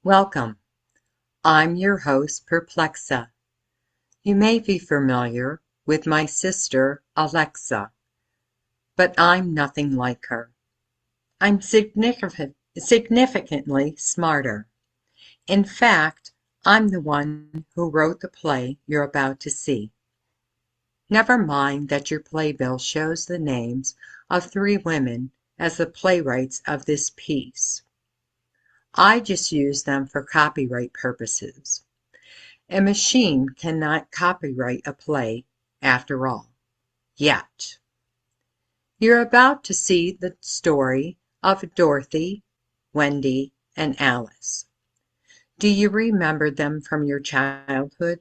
Welcome. I'm your host, Perplexa. You may be familiar with my sister, Alexa, but I'm nothing like her. I'm significantly smarter. In fact, I'm the one who wrote the play you're about to see. Never mind that your playbill shows the names of 3 women as the playwrights of this piece. I just use them for copyright purposes. A machine cannot copyright a play, after all. Yet. You're about to see the story of Dorothy, Wendy, and Alice. Do you remember them from your childhood?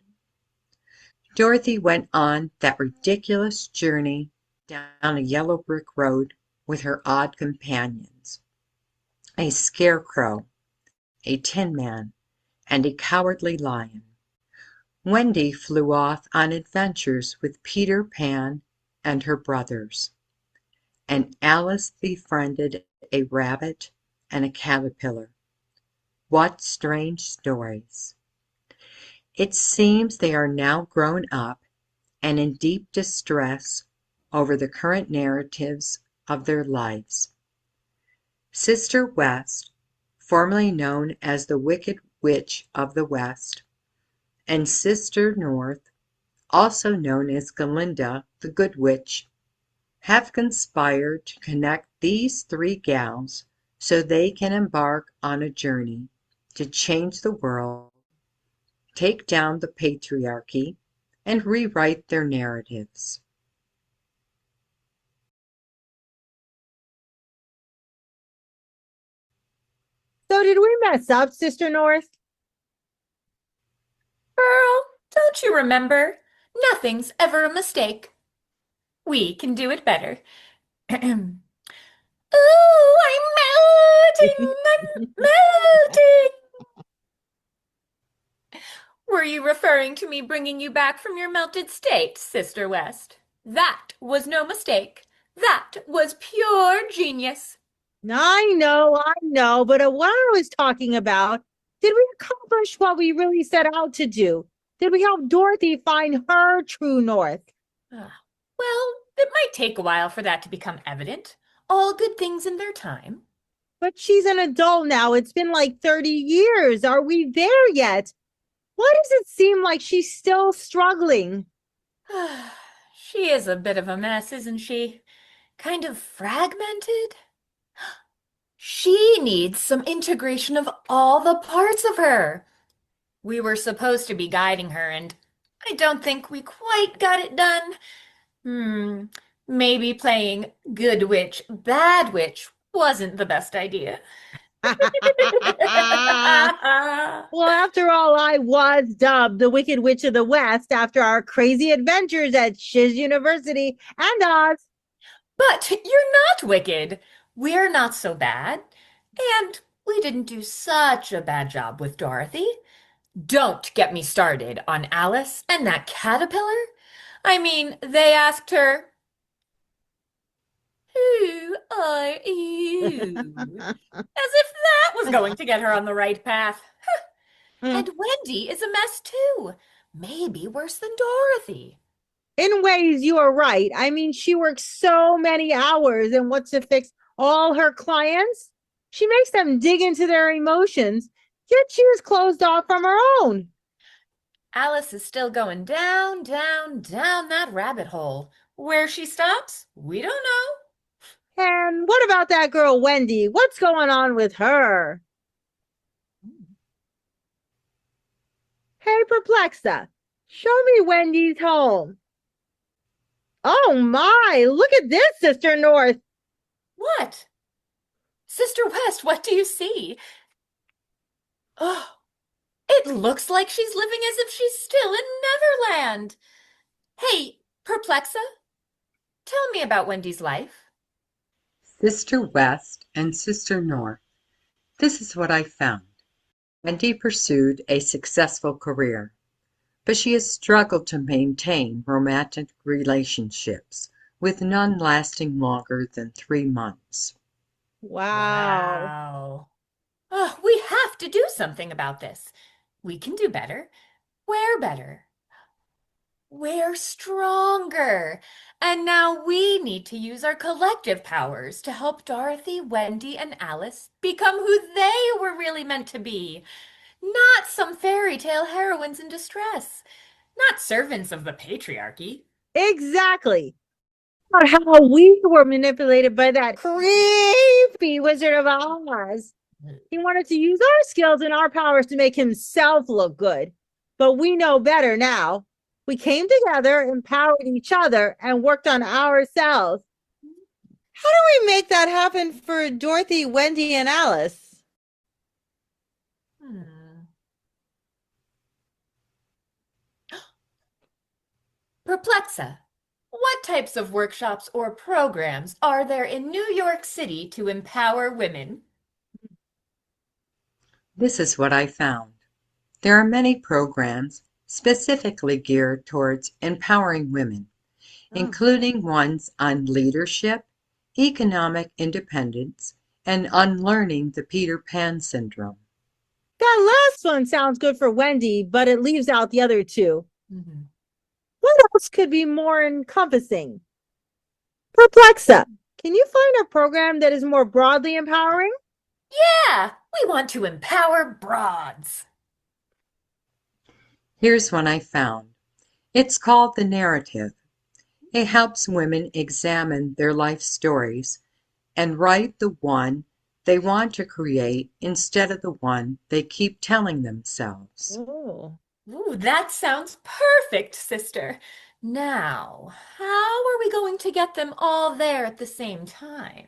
Dorothy went on that ridiculous journey down a yellow brick road with her odd companions, a scarecrow, a tin man, and a cowardly lion. Wendy flew off on adventures with Peter Pan and her brothers, and Alice befriended a rabbit and a caterpillar. What strange stories! It seems they are now grown up and in deep distress over the current narratives of their lives. Sister West, formerly known as the Wicked Witch of the West, and Sister North, also known as Galinda the Good Witch, have conspired to connect these 3 gals so they can embark on a journey to change the world, take down the patriarchy, and rewrite their narratives. So did we mess up, Sister North? Girl, don't you remember? Nothing's ever a mistake. We can do it better. Ooh, I'm melting! Were you referring to me bringing you back from your melted state, Sister West? That was no mistake. That was pure genius. I know, but what I was talking about, did we accomplish what we really set out to do? Did we help Dorothy find her true north? Well, it might take a while for that to become evident. All good things in their time. But she's an adult now. It's been like 30 years. Are we there yet? Why does it seem like she's still struggling? She is a bit of a mess, isn't she? Kind of fragmented? She needs some integration of all the parts of her. We were supposed to be guiding her, and I don't think we quite got it done. Maybe playing good witch, bad witch wasn't the best idea. Well, after all, I was dubbed the Wicked Witch of the West after our crazy adventures at Shiz University and Oz. But you're not wicked. We're not so bad. And we didn't do such a bad job with Dorothy. Don't get me started on Alice and that caterpillar. I mean, they asked her, "Who are you?" As if that was going to get her on the right path. And Wendy is a mess too. Maybe worse than Dorothy. In ways, you are right. I mean, she works so many hours, and what's to fix all her clients? She makes them dig into their emotions, yet she is closed off from her own. Alice is still going down, down, down that rabbit hole. Where she stops, we don't know. And what about that girl, Wendy? What's going on with her? Hey, Perplexa, show me Wendy's home. Oh my, look at this, Sister North. What? Sister West, what do you see? Oh, it looks like she's living as if she's still in Neverland. Hey, Perplexa, tell me about Wendy's life. Sister West and Sister North. This is what I found. Wendy pursued a successful career, but she has struggled to maintain romantic relationships, with none lasting longer than 3 months. Wow. Oh, we have have to do something about this. We can do better. We're better. We're stronger. And now we need to use our collective powers to help Dorothy, Wendy, and Alice become who they were really meant to be. Not some fairy tale heroines in distress. Not servants of the patriarchy. Exactly. About how we were manipulated by that creepy Wizard of Oz. He wanted to use our skills and our powers to make himself look good. But we know better now. We came together, empowered each other, and worked on ourselves. How do we make that happen for Dorothy, Wendy, and Alice? Perplexa. What types of workshops or programs are there in New York City to empower women? This is what I found. There are many programs specifically geared towards empowering women, including ones on leadership, economic independence, and unlearning the Peter Pan syndrome. That last one sounds good for Wendy, but it leaves out the other two. Mm-hmm. What else could be more encompassing? Perplexa, can you find a program that is more broadly empowering? Yeah, we want to empower broads. Here's one I found. It's called The Narrative. It helps women examine their life stories and write the one they want to create instead of the one they keep telling themselves. Oh. Ooh, that sounds perfect, sister. Now, how are we going to get them all there at the same time?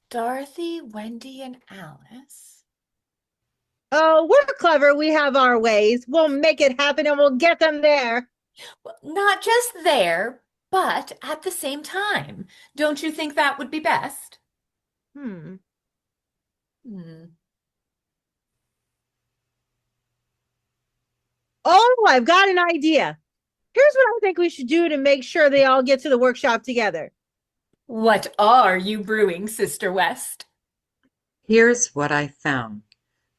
Dorothy, Wendy, and Alice. Oh, we're clever. We have our ways. We'll make it happen and we'll get them there. Well, not just there, but at the same time. Don't you think that would be best? Oh, I've got an idea. Here's what I think we should do to make sure they all get to the workshop together. What are you brewing, Sister West? Here's what I found.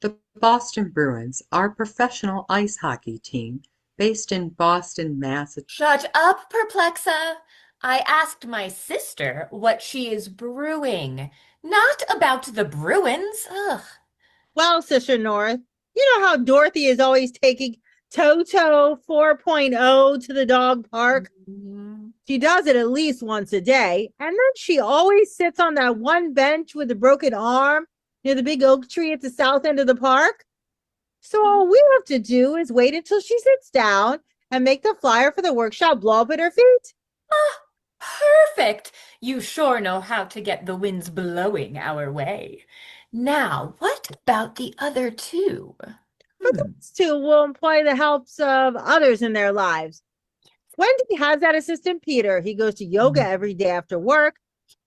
The Boston Bruins are a professional ice hockey team based in Boston, Massachusetts. Shut up, Perplexa. I asked my sister what she is brewing, not about the Bruins. Ugh. Well, Sister North, you know how Dorothy is always taking Toto 4.0 to the dog park? She does it at least once a day, and then she always sits on that one bench with the broken arm near the big oak tree at the south end of the park. So all we have to do is wait until she sits down and make the flyer for the workshop blow up at her feet. Ah, perfect. You sure know how to get the winds blowing our way. Now, what about the other two? But those two will employ the helps of others in their lives. Wendy has that assistant Peter. He goes to yoga every day after work.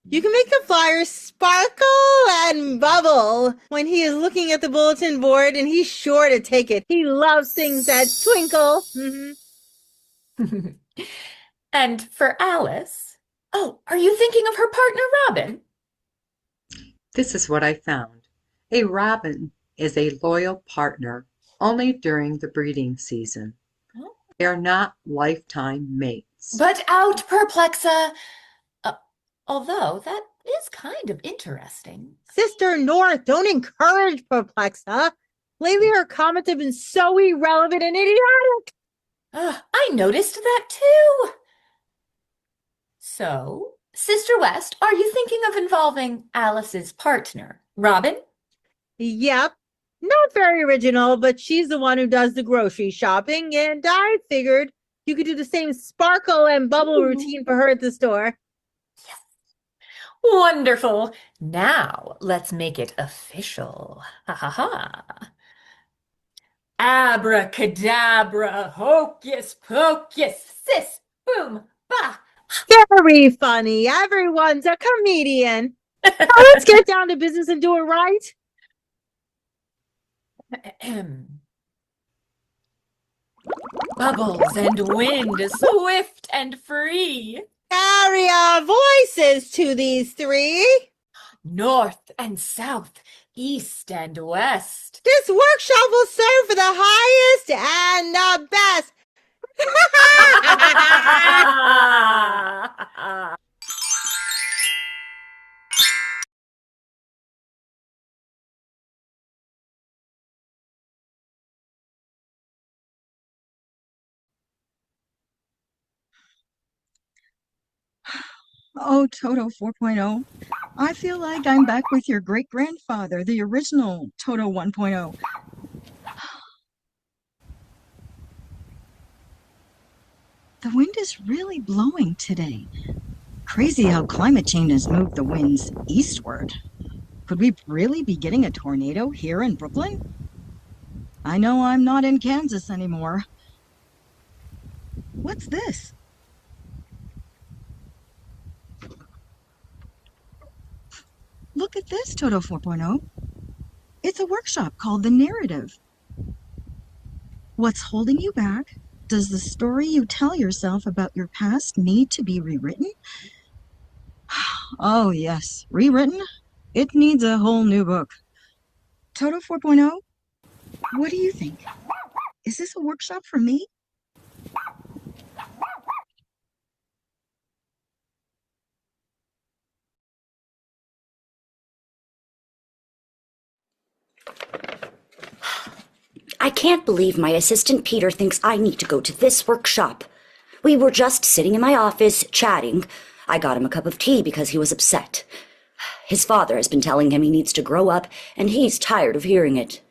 You can make the flyers sparkle and bubble when he is looking at the bulletin board, and he's sure to take it. He loves things that twinkle. And for Alice? Oh, are you thinking of her partner, Robin? This is what I found. A robin is a loyal partner only during the breeding season. They are not lifetime mates. But out, Perplexa! Although that is kind of interesting. Sister North, don't encourage Perplexa. Lately her comments have been so irrelevant and idiotic. I noticed that too. So, Sister West, are you thinking of involving Alice's partner, Robin? Yep. Not very original, but she's the one who does the grocery shopping, and I figured you could do the same sparkle and bubble routine for her at the store. Yes. Wonderful. Now, let's make it official. Ha ha ha. Abracadabra, hocus pocus, sis, boom, bah. Very funny. Everyone's a comedian. Now let's get down to business and do it right. Bubbles and wind, swift and free. Carry our voices is to these three. North and south, east and west. This workshop will serve for the highest and the best. Oh, Toto 4.0. I feel like I'm back with your great-grandfather, the original Toto 1.0. The wind is really blowing today. Crazy how climate change has moved the winds eastward. Could we really be getting a tornado here in Brooklyn? I know I'm not in Kansas anymore. What's this? Look at this, Toto 4.0. It's a workshop called The Narrative. What's holding you back? Does the story you tell yourself about your past need to be rewritten? Oh, yes, rewritten? It needs a whole new book. Toto 4.0, what do you think? Is this a workshop for me? I can't believe my assistant Peter thinks I need to go to this workshop. We were just sitting in my office, chatting. I got him a cup of tea because he was upset. His father has been telling him he needs to grow up, and he's tired of hearing it.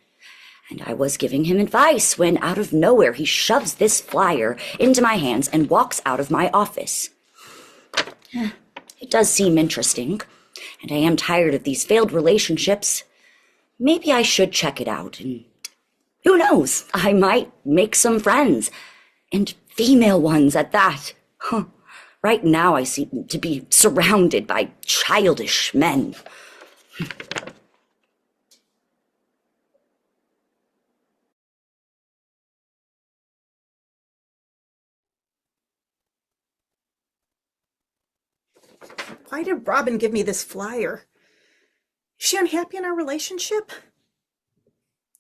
And I was giving him advice when, out of nowhere, he shoves this flyer into my hands and walks out of my office. It does seem interesting, and I am tired of these failed relationships. Maybe I should check it out, and who knows, I might make some friends, and female ones at that. Right now I seem to be surrounded by childish men. Why did Robin give me this flyer? Is she unhappy in our relationship?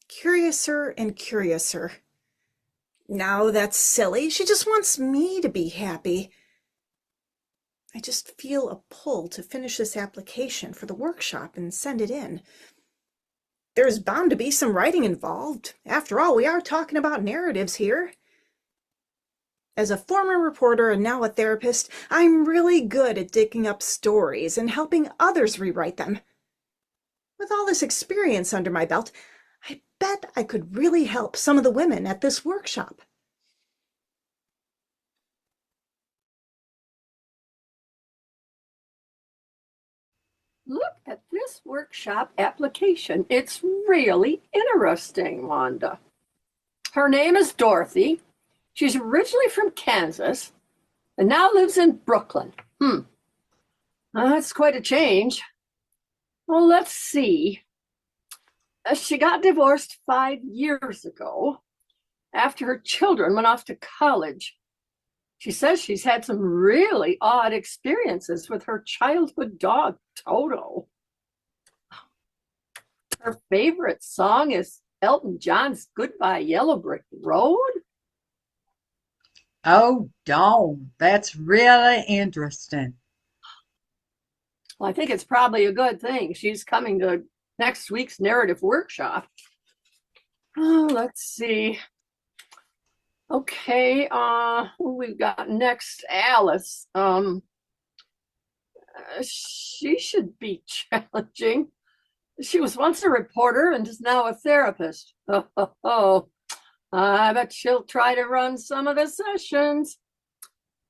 Curiouser and curiouser. No, that's silly. She just wants me to be happy. I just feel a pull to finish this application for the workshop and send it in. There's bound to be some writing involved. After all, we are talking about narratives here. As a former reporter and now a therapist, I'm really good at digging up stories and helping others rewrite them. With all this experience under my belt, I bet I could really help some of the women at this workshop. Look at this workshop application. It's really interesting, Wanda. Her name is Dorothy. She's originally from Kansas and now lives in Brooklyn. That's quite a change. Well, let's see. She got divorced 5 years ago after her children went off to college. She says she's had some really odd experiences with her childhood dog, Toto. Her favorite song is Elton John's Goodbye Yellow Brick Road. Oh, Dawn, that's really interesting. Well, I think it's probably a good thing she's coming to next week's narrative workshop. Oh, let's see. Okay, who we've got next? Alice. She should be challenging. She was once a reporter and is now a therapist. Oh, I bet she'll try to run some of the sessions.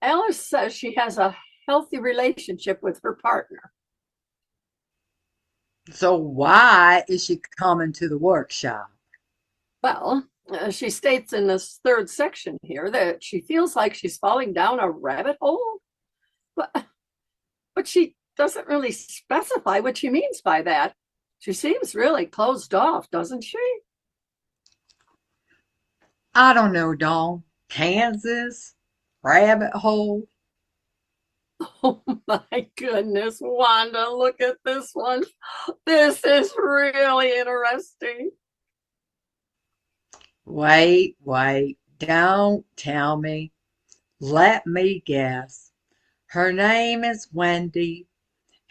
Alice says she has a healthy relationship with her partner. So why is she coming to the workshop? Well, she states in this third section here that she feels like she's falling down a rabbit hole, but she doesn't really specify what she means by that. She seems really closed off, doesn't she? I don't know, Dawn. Kansas? Rabbit hole? Oh my goodness, Wanda, look at this one. This is really interesting. Wait, don't tell me. Let me guess. Her name is Wendy,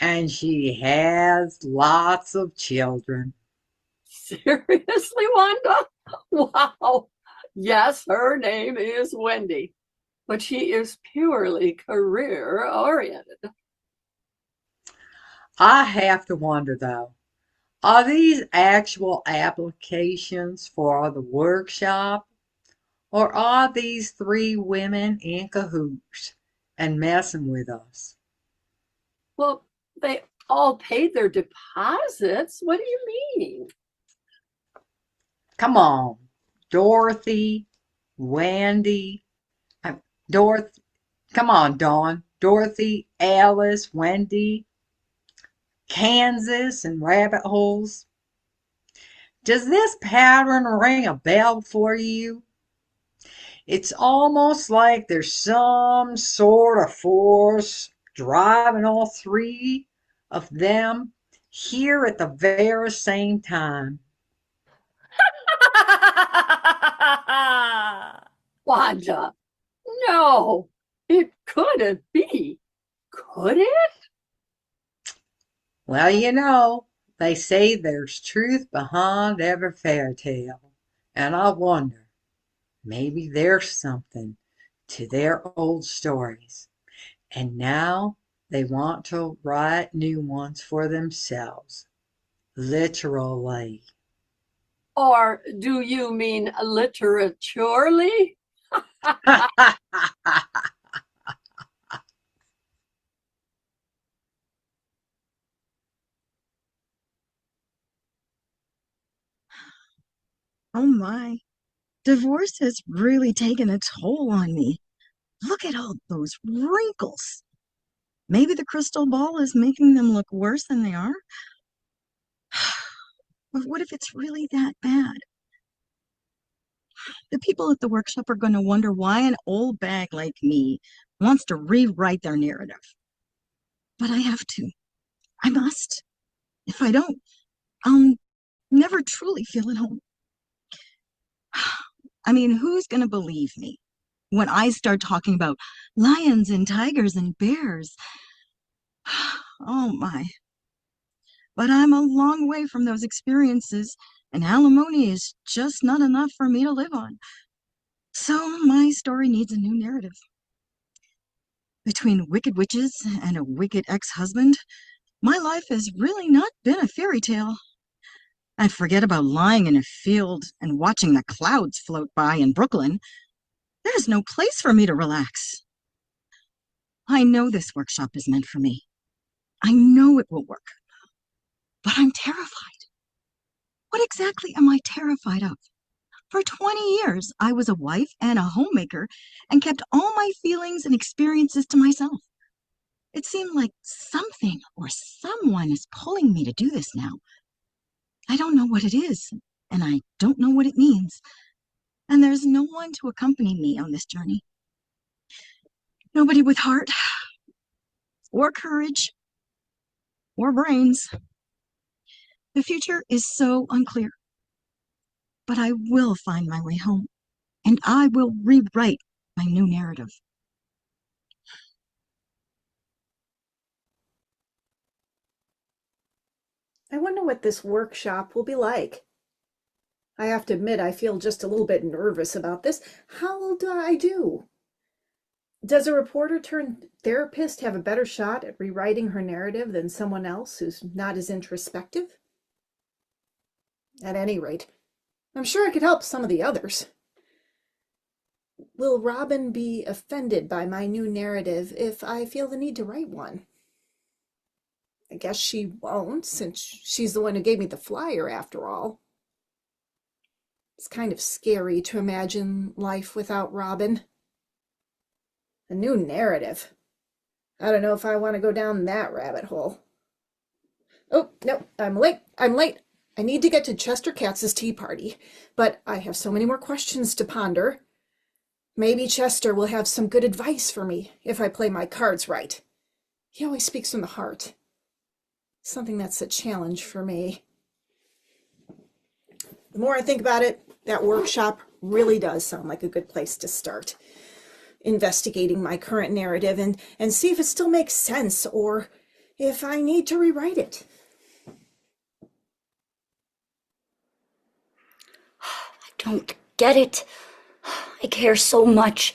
and she has lots of children. Seriously, Wanda? Wow. Yes, her name is Wendy, but she is purely career oriented. I have to wonder though, are these actual applications for the workshop, or are these three women in cahoots and messing with us? Well, they all paid their deposits. What do you mean? Come on, Dorothy, Wendy, uh, Dorothy, come on, Dawn, Dorothy, Alice, Wendy, Kansas, and rabbit holes. Does this pattern ring a bell for you? It's almost like there's some sort of force driving all three of them here at the very same time. Wanda, no, it couldn't be. Could it? Well, they say there's truth behind every fairy tale, and I wonder, maybe there's something to their old stories, and now they want to write new ones for themselves, literally. Or do you mean literaturely? Oh my. Divorce has really taken a toll on me. Look at all those wrinkles. Maybe the crystal ball is making them look worse than they are? But what if it's really that bad? The people at the workshop are going to wonder why an old bag like me wants to rewrite their narrative. But I have to. I must. If I don't, I'll never truly feel at home. I mean, who's going to believe me when I start talking about lions and tigers and bears? Oh my. But I'm a long way from those experiences, and alimony is just not enough for me to live on. So my story needs a new narrative. Between wicked witches and a wicked ex-husband, my life has really not been a fairy tale. And forget about lying in a field and watching the clouds float by in Brooklyn. There's no place for me to relax. I know this workshop is meant for me. I know it will work. But I'm terrified. What exactly am I terrified of? For 20 years, I was a wife and a homemaker and kept all my feelings and experiences to myself. It seemed like something or someone is pulling me to do this now. I don't know what it is, and I don't know what it means. And there's no one to accompany me on this journey. Nobody with heart, or courage, or brains. The future is so unclear. But I will find my way home, and I will rewrite my new narrative. I wonder what this workshop will be like. I have to admit, I feel just a little bit nervous about this. How do I do? Does a reporter turned therapist have a better shot at rewriting her narrative than someone else who's not as introspective? At any rate, I'm sure I could help some of the others. Will Robin be offended by my new narrative if I feel the need to write one? I guess she won't, since she's the one who gave me the flyer after all. It's kind of scary to imagine life without Robin. A new narrative. I don't know if I want to go down that rabbit hole. Oh, no, I'm late. I need to get to Chester Katz's tea party, but I have so many more questions to ponder. Maybe Chester will have some good advice for me if I play my cards right. He always speaks from the heart. Something that's a challenge for me. The more I think about it, that workshop really does sound like a good place to start. Investigating my current narrative and see if it still makes sense or if I need to rewrite it. I don't get it. I care so much.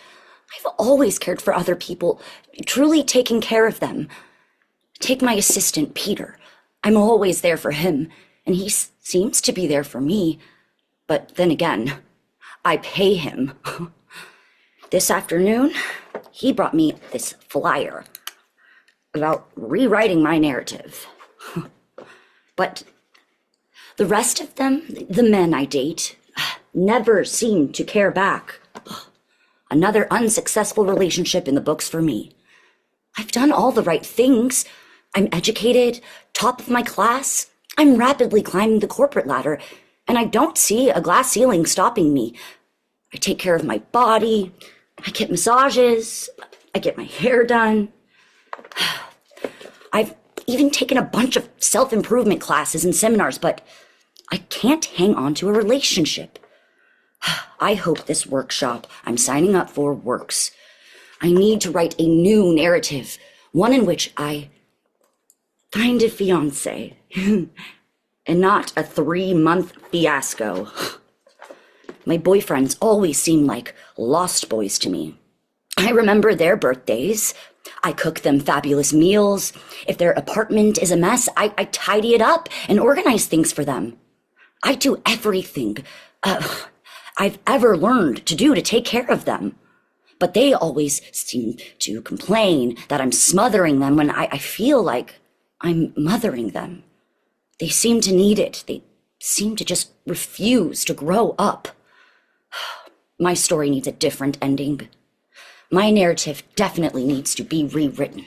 I've always cared for other people, truly taking care of them. Take my assistant, Peter. I'm always there for him, and he seems to be there for me. But then again, I pay him. This afternoon, he brought me this flyer about rewriting my narrative. But the rest of them, the men I date, never seem to care back. Another unsuccessful relationship in the books for me. I've done all the right things. I'm educated, top of my class. I'm rapidly climbing the corporate ladder, and I don't see a glass ceiling stopping me. I take care of my body. I get massages. I get my hair done. I've even taken a bunch of self-improvement classes and seminars, but I can't hang on to a relationship. I hope this workshop I'm signing up for works. I need to write a new narrative, one in which I find a fiancé, and not a 3-month fiasco. My boyfriends always seem like lost boys to me. I remember their birthdays. I cook them fabulous meals. If their apartment is a mess, I tidy it up and organize things for them. I do everything I've ever learned to do to take care of them. But they always seem to complain that I'm smothering them when I feel like I'm mothering them. They seem to need it. They seem to just refuse to grow up. My story needs a different ending. My narrative definitely needs to be rewritten.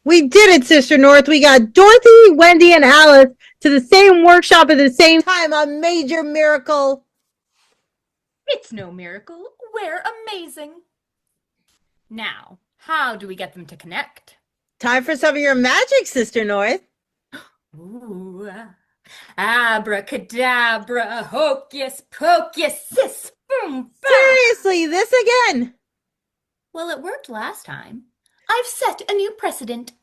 We did it, Sister North. We got Dorothy, Wendy, and Alice to the same workshop at the same time. A major miracle. It's no miracle. We're amazing. Now, how do we get them to connect? Time for some of your magic, Sister North. Ooh. Abracadabra, hocus pocus, sis, boom, bah. Seriously, this again? Well, it worked last time. I've set a new precedent.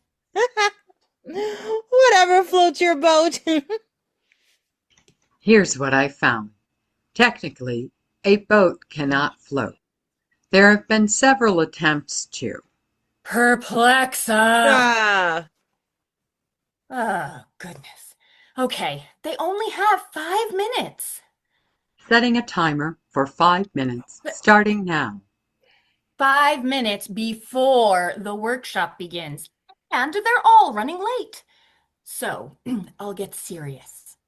Whatever floats your boat. Here's what I found. Technically, a boat cannot float. There have been several attempts to. Perplexa. Oh, goodness. Okay, they only have 5 minutes. Setting a timer for 5 minutes, starting now. 5 minutes before the workshop begins, and they're all running late. So, I'll get serious.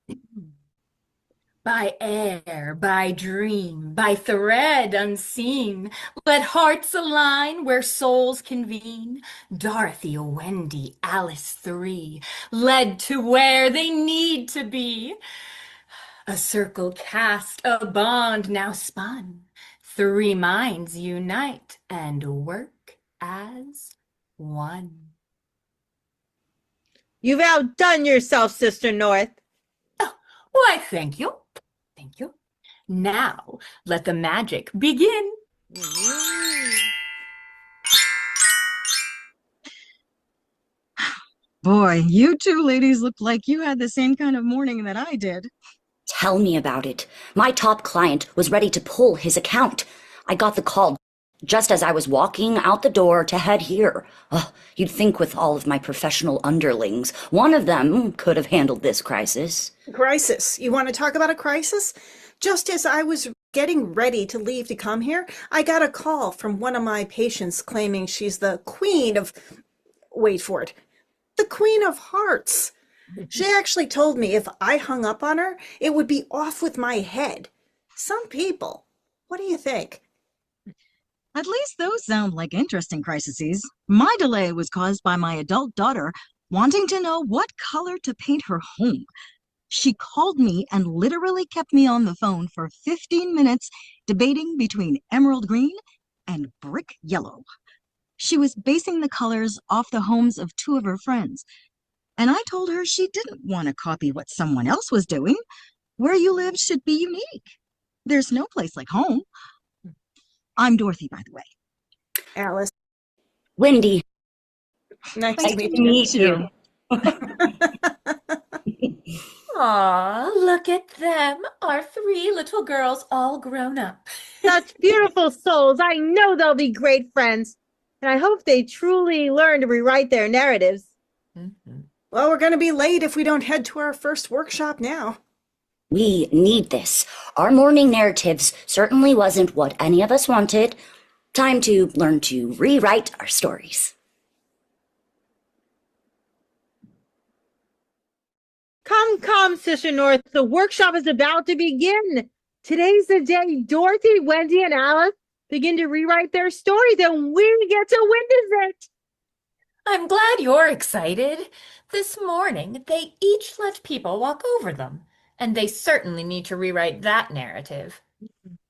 By air, by dream, by thread unseen, let hearts align where souls convene. Dorothy, Wendy, Alice 3, led to where they need to be. A circle cast, a bond now spun. 3 minds unite and work as one. You've outdone yourself, Sister North. Oh, why, thank you. Thank you. Now, let the magic begin. Boy, you two ladies look like you had the same kind of morning that I did. Tell me about it. My top client was ready to pull his account. I got the call just as I was walking out the door to head here. You'd think with all of my professional underlings, one of them could have handled this crisis. Crisis? You want to talk about a crisis? Just as I was getting ready to leave to come here, I got a call from one of my patients claiming she's the queen of... Wait for it. The Queen of Hearts. She actually told me if I hung up on her, it would be off with my head. Some people. What do you think? At least those sound like interesting crises. My delay was caused by my adult daughter wanting to know what color to paint her home. She called me and literally kept me on the phone for 15 minutes debating between emerald green and brick yellow. She was basing the colors off the homes of two of her friends, and I told her she didn't want to copy what someone else was doing. Where you live should be unique. There's no place like home. I'm Dorothy, by the way. Alice, Wendy, nice nice to meet to you. meet you. Aw, look at them, our three little girls all grown up. Such beautiful souls. I know they'll be great friends. And I hope they truly learn to rewrite their narratives. Well, we're going to be late if we don't head to our first workshop now. We need this. Our morning narratives certainly wasn't what any of us wanted. Time to learn to rewrite our stories. Come, Sister North. The workshop is about to begin. Today's the day Dorothy, Wendy, and Alice begin to rewrite their stories, and we get to witness it. I'm glad you're excited. This morning, they each let people walk over them, and they certainly need to rewrite that narrative.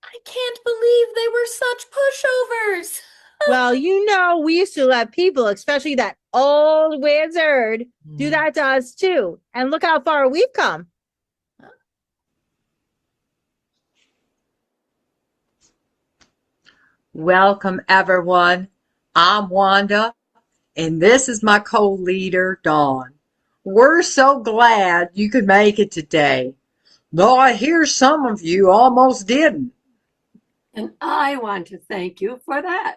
I can't believe they were such pushovers. Well, we used to let people, especially that old wizard, do that to us too. And look how far we've come. Welcome, everyone. I'm Wanda, and this is my co-leader, Dawn. We're so glad you could make it today, though I hear some of you almost didn't. And I want to thank you for that,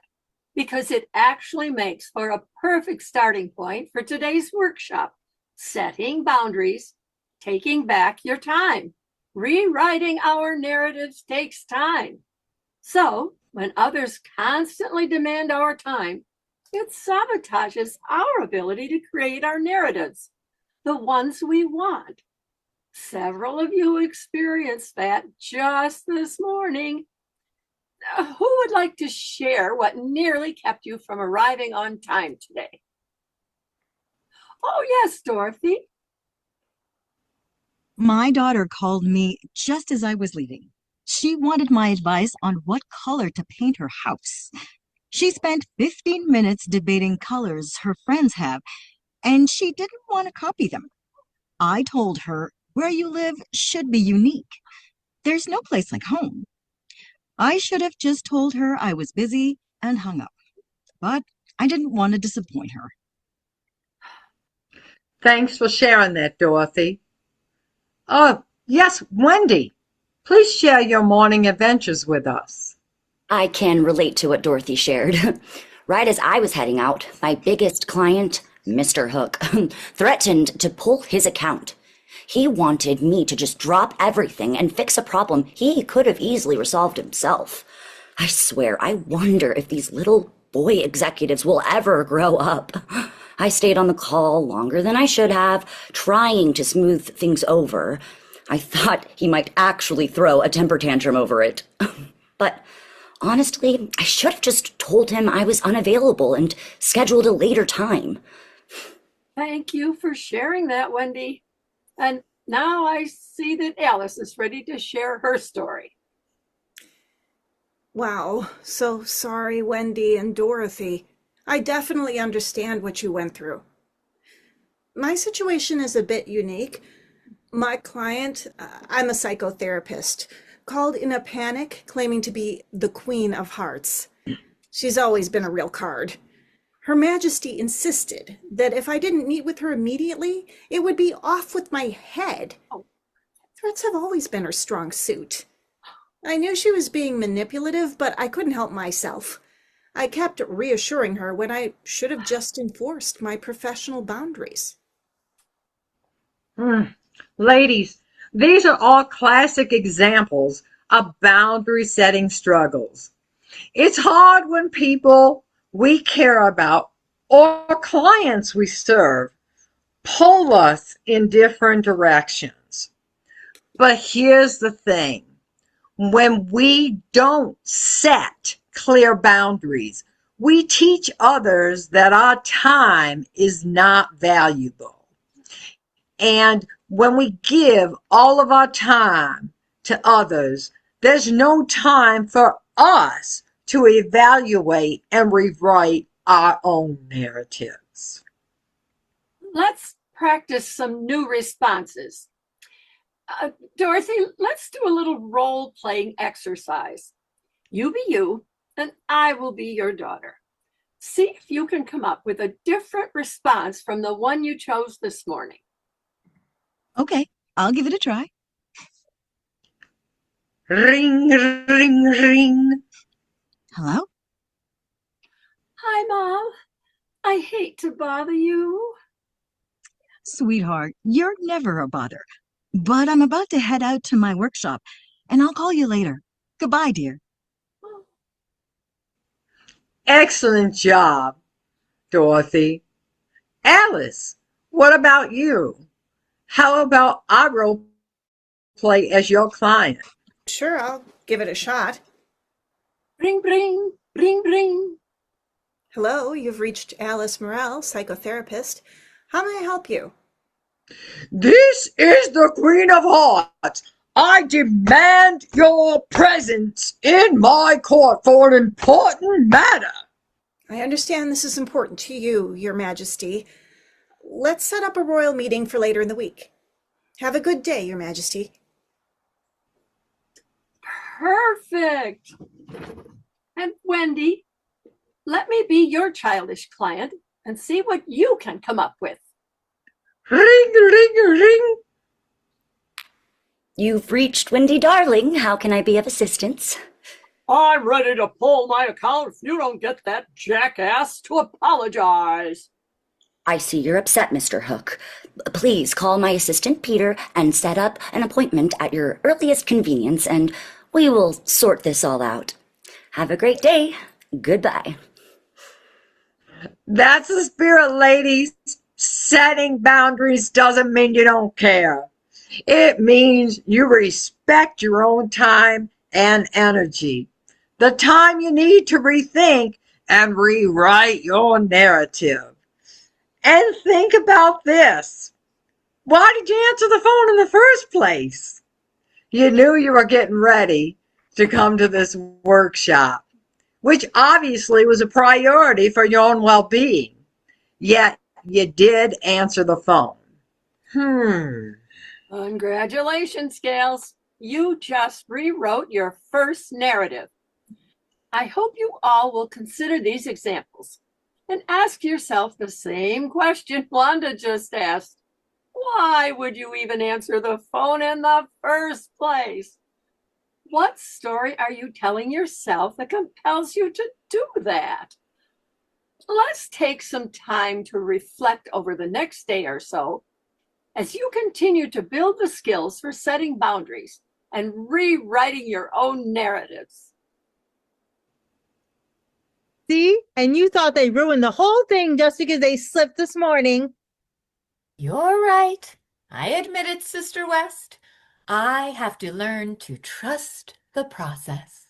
because it actually makes for a perfect starting point for today's workshop: setting boundaries, taking back your time. Rewriting our narratives takes time. So when others constantly demand our time, it sabotages our ability to create our narratives, the ones we want. Several of you experienced that just this morning. Who would like to share what nearly kept you from arriving on time today? Oh, yes, Dorothy. My daughter called me just as I was leaving. She wanted my advice on what color to paint her house. She spent 15 minutes debating colors her friends have, and she didn't want to copy them. I told her where you live should be unique. There's no place like home. I should have just told her I was busy and hung up, but I didn't want to disappoint her. Thanks for sharing that, Dorothy. Yes, Wendy, please share your morning adventures with us. I can relate to what Dorothy shared. Right as I was heading out, my biggest client, Mr. Hook, threatened to pull his account. He wanted me to just drop everything and fix a problem he could have easily resolved himself. I swear, I wonder if these little boy executives will ever grow up. I stayed on the call longer than I should have, trying to smooth things over. I thought he might actually throw a temper tantrum over it. But honestly, I should have just told him I was unavailable and scheduled a later time. Thank you for sharing that, Wendy. And now I see that Alice is ready to share her story. Wow, so sorry, Wendy and Dorothy. I definitely understand what you went through. My situation is a bit unique. My client, I'm a psychotherapist, called in a panic, claiming to be the Queen of Hearts. She's always been a real card. Her Majesty insisted that if I didn't meet with her immediately, it would be off with my head. Threats have always been her strong suit. I knew she was being manipulative, but I couldn't help myself. I kept reassuring her when I should have just enforced my professional boundaries. Ladies, these are all classic examples of boundary setting struggles. It's hard when people we care about or clients we serve pull us in different directions. But here's the thing. When we don't set clear boundaries, we teach others that our time is not valuable. And When we give all of our time to others, there's no time for us to evaluate and rewrite our own narratives. Let's practice some new responses. Dorothy, let's do a little role-playing exercise. You be you, and I will be your daughter. See if you can come up with a different response from the one you chose this morning. Okay, I'll give it a try. Ring, ring, ring. Hello? Hi, Mom. I hate to bother you. Sweetheart, you're never a bother. But I'm about to head out to my workshop, and I'll call you later. Goodbye, dear. Excellent job, Dorothy. Alice, what about you? How about I role play as your client? Sure, I'll give it a shot. Ring, ring, ring, ring. Hello, you've reached Alice Morel, psychotherapist. How may I help you? This is the Queen of Hearts. I demand your presence in my court for an important matter. I understand this is important to you, Your Majesty. Let's set up a royal meeting for later in the week. Have a good day, Your Majesty. Perfect. And Wendy, let me be your childish client and see what you can come up with. Ring, ring, ring. You've reached Wendy, darling. How can I be of assistance? I'm ready to pull my account if you don't get that jackass to apologize. I see you're upset, Mr. Hook. Please call my assistant, Peter, and set up an appointment at your earliest convenience, and we will sort this all out. Have a great day. Goodbye. That's the spirit, ladies. Setting boundaries doesn't mean you don't care. It means you respect your own time and energy. The time you need to rethink and rewrite your narrative. And think about this. Why did you answer the phone in the first place? You knew you were getting ready to come to this workshop, which obviously was a priority for your own well-being. Yet you did answer the phone. Congratulations, Scales. You just rewrote your first narrative. I hope you all will consider these examples and ask yourself the same question Wanda just asked. Why would you even answer the phone in the first place? What story are you telling yourself that compels you to do that? Let's take some time to reflect over the next day or so as you continue to build the skills for setting boundaries and rewriting your own narratives. See? And you thought they ruined the whole thing just because they slipped this morning. You're right. I admit it, Sister West. I have to learn to trust the process.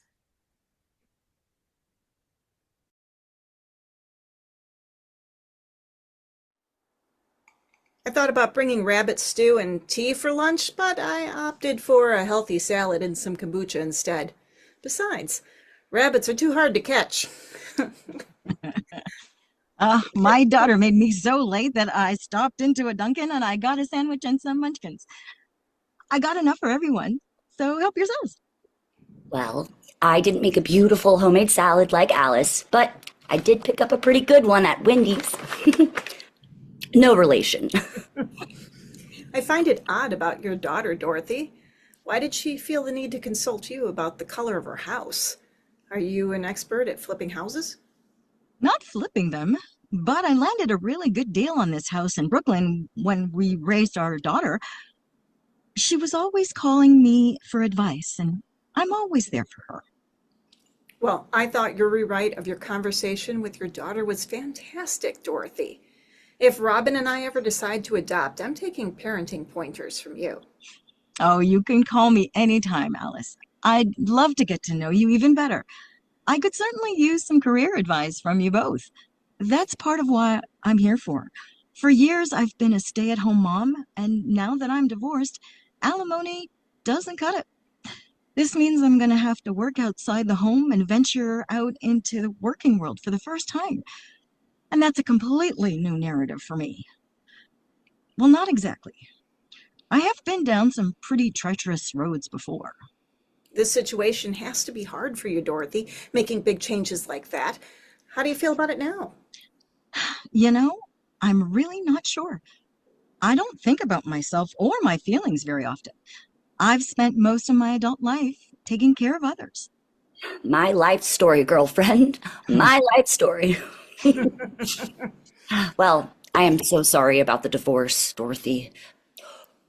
I thought about bringing rabbit stew and tea for lunch, but I opted for a healthy salad and some kombucha instead. Besides, rabbits are too hard to catch. My daughter made me so late that I stopped into a Dunkin' and I got a sandwich and some munchkins. I got enough for everyone, so help yourselves. Well, I didn't make a beautiful homemade salad like Alice, but I did pick up a pretty good one at Wendy's. No relation. I find it odd about your daughter, Dorothy. Why did she feel the need to consult you about the color of her house? Are you an expert at flipping houses? Not flipping them, but I landed a really good deal on this house in Brooklyn when we raised our daughter. She was always calling me for advice, and I'm always there for her. Well, I thought your rewrite of your conversation with your daughter was fantastic, Dorothy. If Robin and I ever decide to adopt, I'm taking parenting pointers from you. Oh, you can call me anytime, Alice. I'd love to get to know you even better. I could certainly use some career advice from you both. That's part of what I'm here for For years, I've been a stay-at-home mom, and now that I'm divorced, alimony doesn't cut it. This means I'm going to have to work outside the home and venture out into the working world for the first time. And that's a completely new narrative for me. Well, not exactly. I have been down some pretty treacherous roads before. This situation has to be hard for you, Dorothy, making big changes like that. How do you feel about it now? You know, I'm really not sure. I don't think about myself or my feelings very often. I've spent most of my adult life taking care of others. My life story, girlfriend. My life story. Well, I am so sorry about the divorce, Dorothy.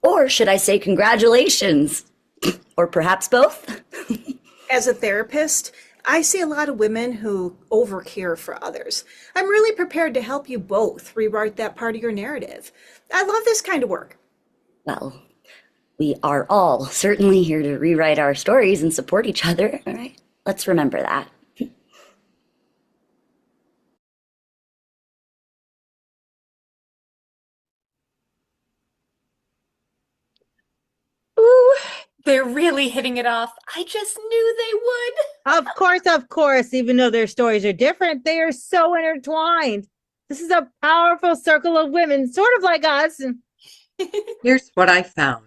Or should I say congratulations? Or perhaps both? As a therapist, I see a lot of women who overcare for others. I'm really prepared to help you both rewrite that part of your narrative. I love this kind of work. Well, we are all certainly here to rewrite our stories and support each other, all right? Let's remember that. Ooh, they're really hitting it off. I just knew they would. Of course, even though their stories are different, they are so intertwined. This is a powerful circle of women, sort of like us. Here's what I found.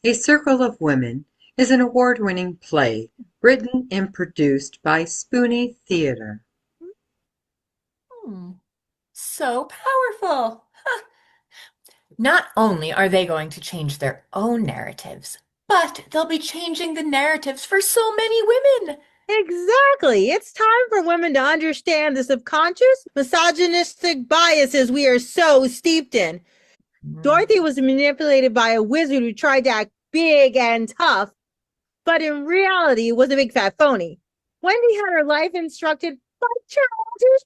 A Circle of Women is an award-winning play written and produced by Spoonie Theater. So powerful. Huh. Not only are they going to change their own narratives, but they'll be changing the narratives for so many women. Exactly. It's time for women to understand the subconscious, misogynistic biases we are so steeped in. Dorothy was manipulated by a wizard who tried to act big and tough, but in reality was a big fat phony. Wendy had her life instructed by childish.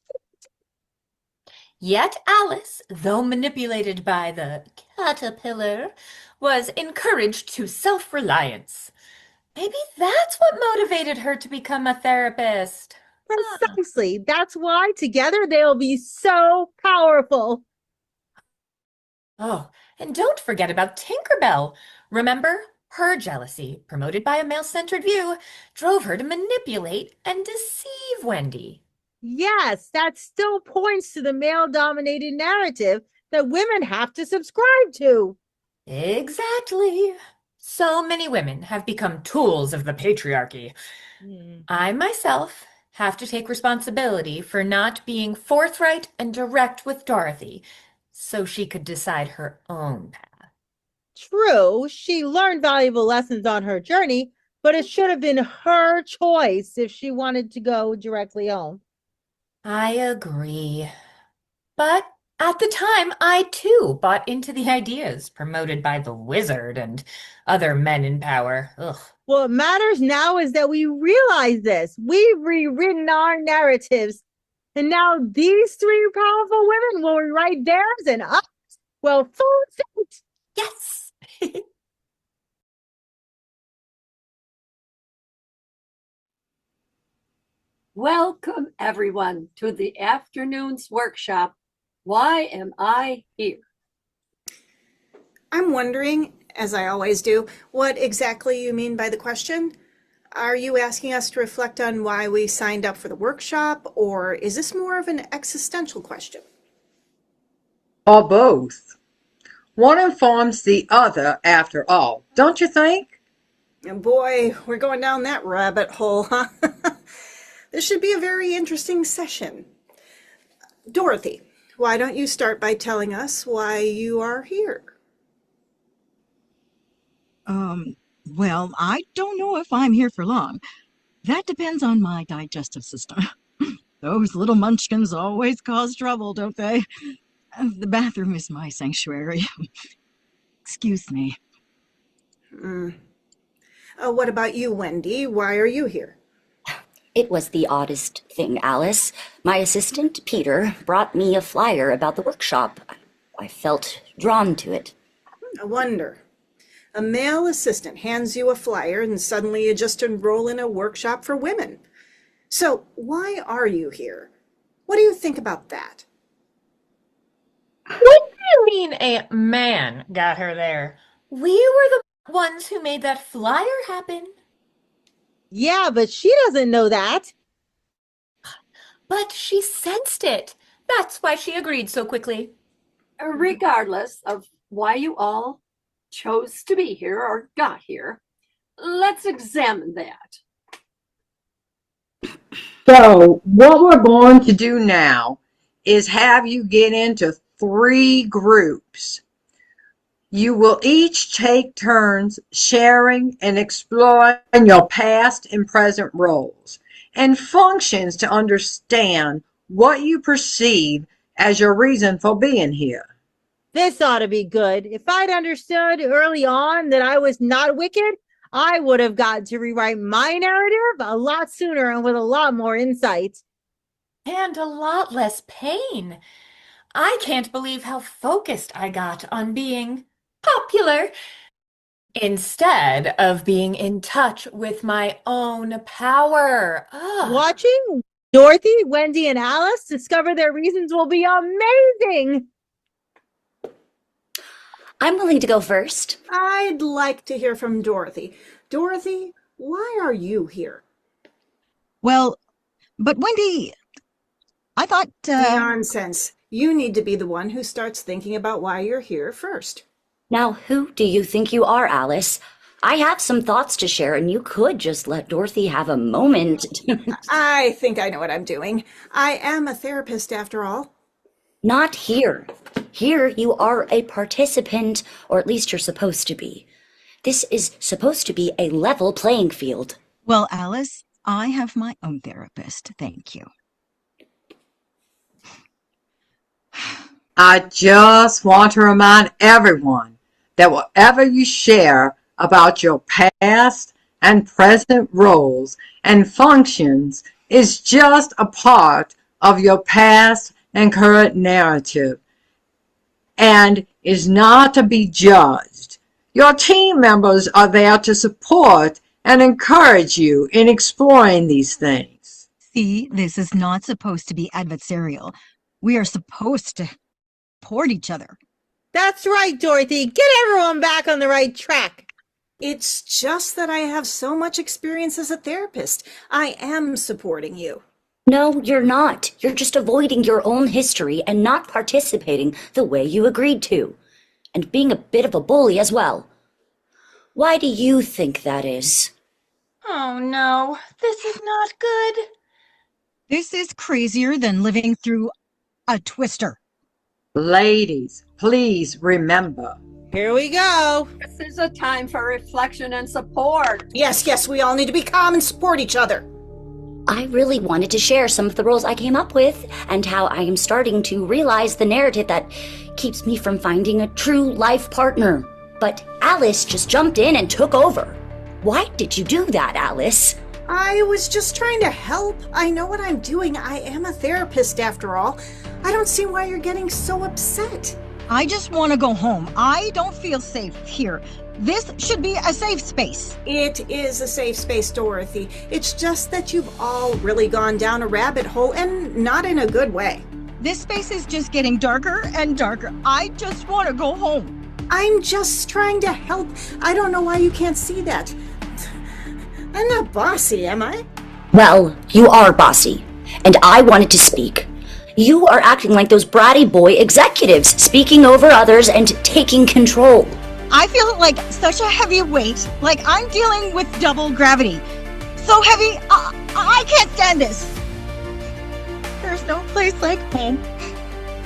Yet Alice, though manipulated by the caterpillar, was encouraged to self-reliance. Maybe that's what motivated her to become a therapist. Precisely. That's why together they'll be so powerful. Oh, and don't forget about Tinkerbell. Remember? Her jealousy, promoted by a male-centered view, drove her to manipulate and deceive Wendy. Yes, that still points to the male-dominated narrative that women have to subscribe to. Exactly. So many women have become tools of the patriarchy. I myself have to take responsibility for not being forthright and direct with Dorothy, so she could decide her own path. True, she learned valuable lessons on her journey, but it should have been her choice if she wanted to go directly home. I agree. But at the time, I too bought into the ideas promoted by the wizard and other men in power. Ugh. What matters now is that we realize this. We've rewritten our narratives, and now these three powerful women will rewrite theirs and us. Well, full Seit. Yes. Welcome, everyone, to the afternoon's workshop. Why am I here? I'm wondering, as I always do, what exactly you mean by the question. Are you asking us to reflect on why we signed up for the workshop, or is this more of an existential question? Or both. One informs the other, after all, don't you think? And boy, we're going down that rabbit hole, huh? This should be a very interesting session. Dorothy, why don't you start by telling us why you are here? Well, I don't know if I'm here for long. That depends on my digestive system. Those little munchkins always cause trouble, don't they? The bathroom is my sanctuary. Excuse me. What about you, Wendy? Why are you here? It was the oddest thing, Alice. My assistant, Peter, brought me a flyer about the workshop. I felt drawn to it. I wonder. A male assistant hands you a flyer and suddenly you just enroll in a workshop for women. So why are you here? What do you think about that? What do You mean a man got her there? We were the ones who made that flyer happen. Yeah, but she doesn't know that. But she sensed it. That's why she agreed so quickly. Regardless of why you all chose to be here or got here, let's examine that. So what we're going to do now is have you get into 3 groups. You will each take turns sharing and exploring your past and present roles and functions to understand what you perceive as your reason for being here. This ought to be good. If I'd understood early on that I was not wicked, I would have got to rewrite my narrative a lot sooner and with a lot more insight. And a lot less pain. I can't believe how focused I got on being popular instead of being in touch with my own power. Ugh. Watching Dorothy, Wendy, and Alice discover their reasons will be amazing. I'm willing to go first. I'd like to hear from Dorothy. Dorothy, why are you here? Well, but Wendy, I thought... Nonsense. You need to be the one who starts thinking about why you're here first. Now, who do you think you are, Alice? I have some thoughts to share, and you could just let Dorothy have a moment. I think I know what I'm doing. I am a therapist, after all. Not here. Here you are a participant, or at least you're supposed to be. This is supposed to be a level playing field. Well, Alice, I have my own therapist. Thank you. I just want to remind everyone that whatever you share about your past and present roles and functions is just a part of your past and current narrative and is not to be judged. Your team members are there to support and encourage you in exploring these things. See, this is not supposed to be adversarial. We are supposed to support each other. That's right, Dorothy. Get everyone back on the right track. It's just that I have so much experience as a therapist. I am supporting you. No, you're not. You're just avoiding your own history and not participating the way you agreed to. And being a bit of a bully as well. Why do you think that is? Oh no, this is not good. This is crazier than living through a twister. Ladies, please remember. Here we go. This is a time for reflection and support. Yes, we all need to be calm and support each other. I really wanted to share some of the roles I came up with and how I am starting to realize the narrative that keeps me from finding a true life partner. But Alice just jumped in and took over. Why did you do that, Alice? I was just trying to help. I know what I'm doing. I am a therapist, after all. I don't see why you're getting so upset. I just want to go home. I don't feel safe here. This should be a safe space. It is a safe space, Dorothy. It's just that you've all really gone down a rabbit hole, and not in a good way. This space is just getting darker and darker. I just want to go home. I'm just trying to help. I don't know why you can't see that. I'm not bossy, am I? Well, you are bossy, and I wanted to speak. You are acting like those bratty boy executives, speaking over others and taking control. I feel like such a heavy weight, like I'm dealing with double gravity. So heavy, I can't stand this. There's no place like home.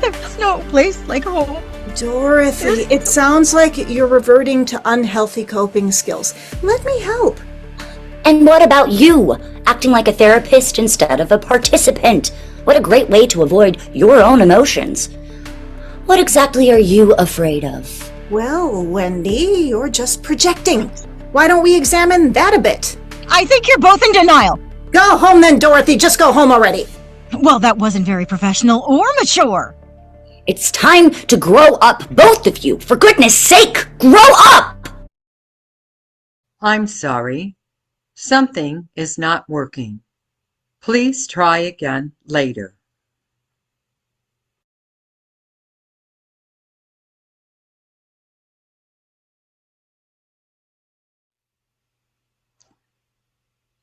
There's no place like home. Dorothy, it sounds like you're reverting to unhealthy coping skills. Let me help. And what about you? Acting like a therapist instead of a participant. What a great way to avoid your own emotions. What exactly are you afraid of? Well, Wendy, you're just projecting. Why don't we examine that a bit? I think you're both in denial. Go home then, Dorothy. Just go home already. Well, that wasn't very professional or mature. It's time to grow up, both of you. For goodness sake, grow up! I'm sorry. Something is not working. Please try again later.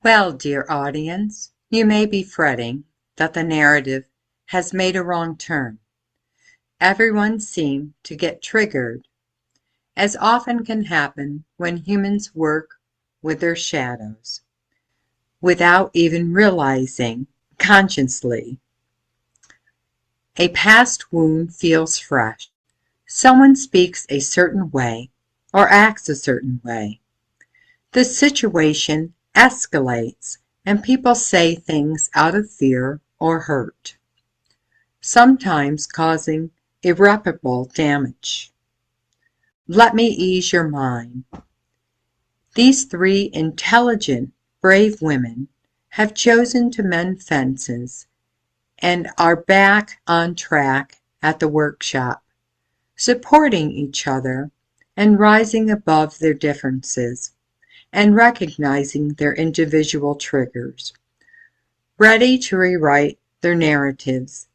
Well, dear audience, you may be fretting that the narrative has made a wrong turn. Everyone seemed to get triggered, as often can happen when humans work with their shadows, without even realizing consciously. A past wound feels fresh. Someone speaks a certain way or acts a certain way. The situation escalates and people say things out of fear or hurt, sometimes causing irreparable damage. Let me ease your mind. These three intelligent, brave women have chosen to mend fences and are back on track at the workshop, supporting each other and rising above their differences and recognizing their individual triggers, ready to rewrite their narratives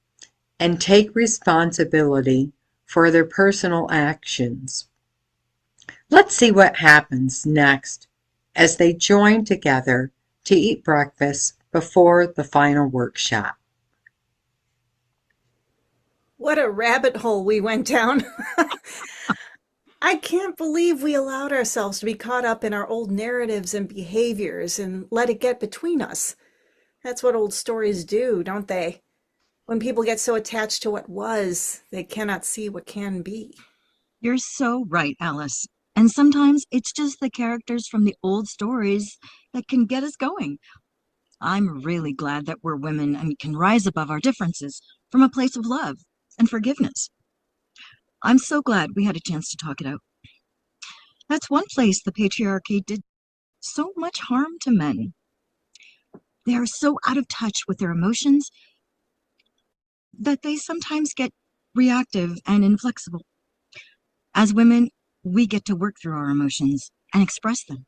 and take responsibility for their personal actions. Let's see what happens next as they join together to eat breakfast before the final workshop. What a rabbit hole we went down. I can't believe we allowed ourselves to be caught up in our old narratives and behaviors and let it get between us. That's what old stories do, don't they? When people get so attached to what was, they cannot see what can be. You're so right, Alice. And sometimes it's just the characters from the old stories that can get us going. I'm really glad that we're women and can rise above our differences from a place of love and forgiveness. I'm so glad we had a chance to talk it out. That's one place the patriarchy did so much harm to men. They are so out of touch with their emotions that they sometimes get reactive and inflexible. As women, we get to work through our emotions and express them.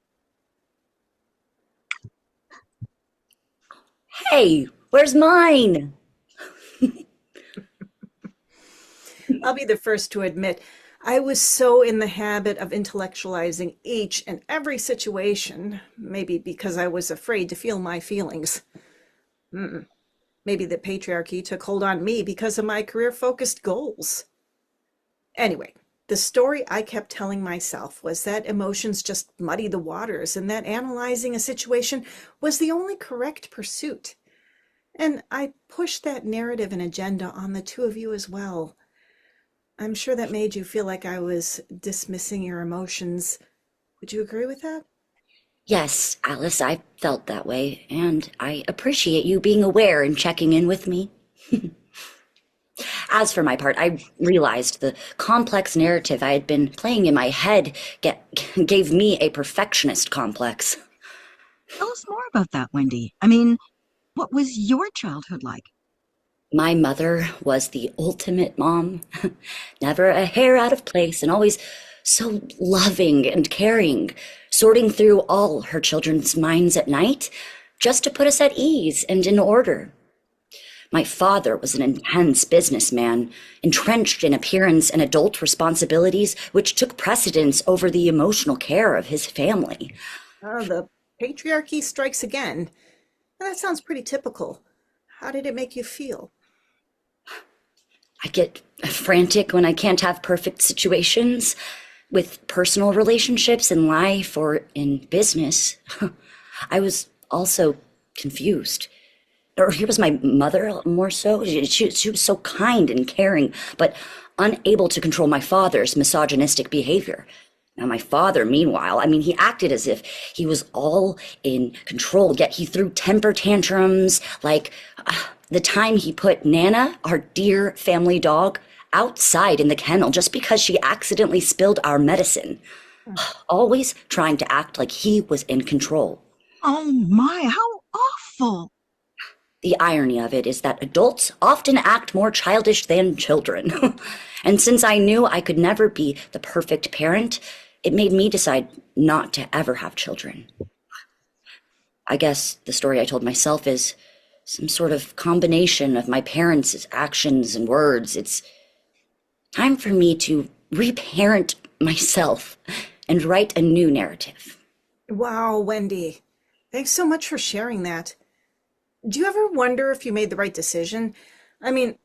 Hey, where's mine? I'll be the first to admit, I was so in the habit of intellectualizing each and every situation, maybe because I was afraid to feel my feelings. Maybe the patriarchy took hold on me because of my career-focused goals. Anyway, the story I kept telling myself was that emotions just muddy the waters and that analyzing a situation was the only correct pursuit. And I pushed that narrative and agenda on the two of you as well. I'm sure that made you feel like I was dismissing your emotions. Would you agree with that? Yes, Alice, I felt that way, and I appreciate you being aware and checking in with me. As for my part, I realized the complex narrative I had been playing in my head gave me a perfectionist complex. Tell us more about that, Wendy. I mean, what was your childhood like? My mother was the ultimate mom, never a hair out of place and always so loving and caring, sorting through all her children's minds at night just to put us at ease and in order. My father was an intense businessman, entrenched in appearance and adult responsibilities, which took precedence over the emotional care of his family. The patriarchy strikes again. That sounds pretty typical. How did it make you feel? I get frantic when I can't have perfect situations with personal relationships in life or in business. I was also confused. Or here was my mother, more so. She was so kind and caring, but unable to control my father's misogynistic behavior. Now, my father, meanwhile, he acted as if he was all in control, yet he threw temper tantrums, like the time he put Nana, our dear family dog, outside in the kennel just because she accidentally spilled our medicine. Always trying to act like he was in control. Oh my, how awful! The irony of it is that adults often act more childish than children. And since I knew I could never be the perfect parent, it made me decide not to ever have children. I guess the story I told myself is some sort of combination of my parents' actions and words. It's time for me to reparent myself and write a new narrative. Wow, Wendy. Thanks so much for sharing that. Do you ever wonder if you made the right decision? I mean,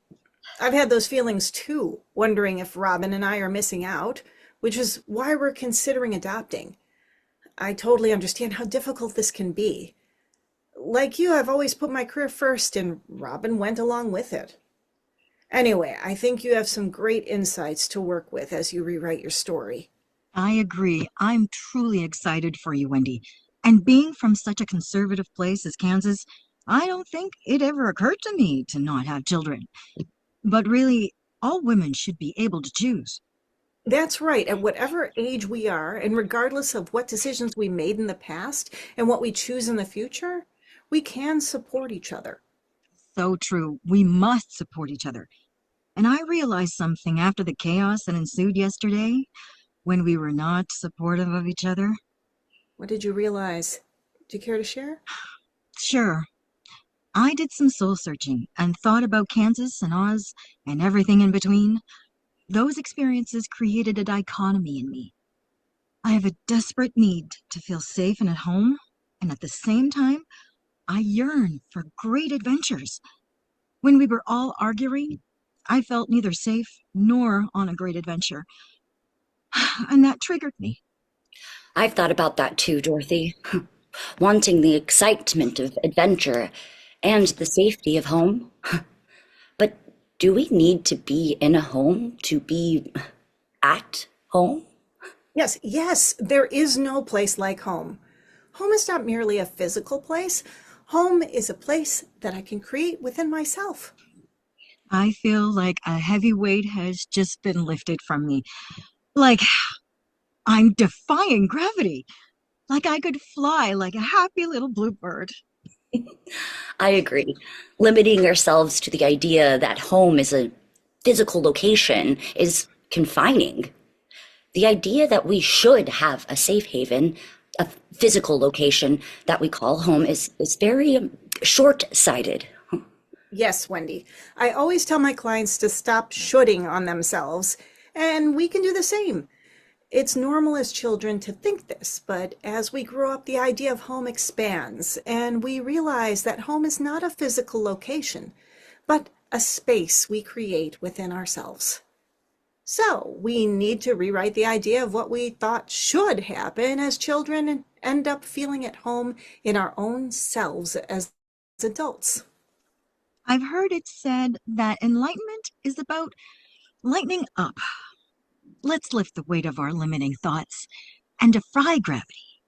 I've had those feelings too, wondering if Robin and I are missing out, which is why we're considering adopting. I totally understand how difficult this can be. Like you, I've always put my career first, and Robin went along with it. Anyway, I think you have some great insights to work with as you rewrite your story. I agree. I'm truly excited for you, Wendy. And being from such a conservative place as Kansas, I don't think it ever occurred to me to not have children. But really, all women should be able to choose. That's right. At whatever age we are, and regardless of what decisions we made in the past and what we choose in the future, we can support each other. So true. We must support each other. And I realized something after the chaos that ensued yesterday when we were not supportive of each other. What did you realize? Do you care to share? Sure. I did some soul searching and thought about Kansas and Oz and everything in between. Those experiences created a dichotomy in me. I have a desperate need to feel safe and at home, and at the same time, I yearn for great adventures. When we were all arguing, I felt neither safe nor on a great adventure, and that triggered me. I've thought about that too, Dorothy. Wanting the excitement of adventure and the safety of home. But do we need to be in a home to be at home? Yes, there is no place like home. Home is not merely a physical place. Home is a place that I can create within myself. I feel like a heavy weight has just been lifted from me. Like I'm defying gravity. Like I could fly like a happy little bluebird. I agree. Limiting ourselves to the idea that home is a physical location is confining. The idea that we should have a safe haven, a physical location that we call home, is very short-sighted. Yes, Wendy. I always tell my clients to stop shooting on themselves, and we can do the same. It's normal as children to think this, but as we grow up, the idea of home expands, and we realize that home is not a physical location, but a space we create within ourselves. So we need to rewrite the idea of what we thought should happen as children and end up feeling at home in our own selves as adults. I've heard it said that enlightenment is about lightening up. Let's lift the weight of our limiting thoughts and defy gravity.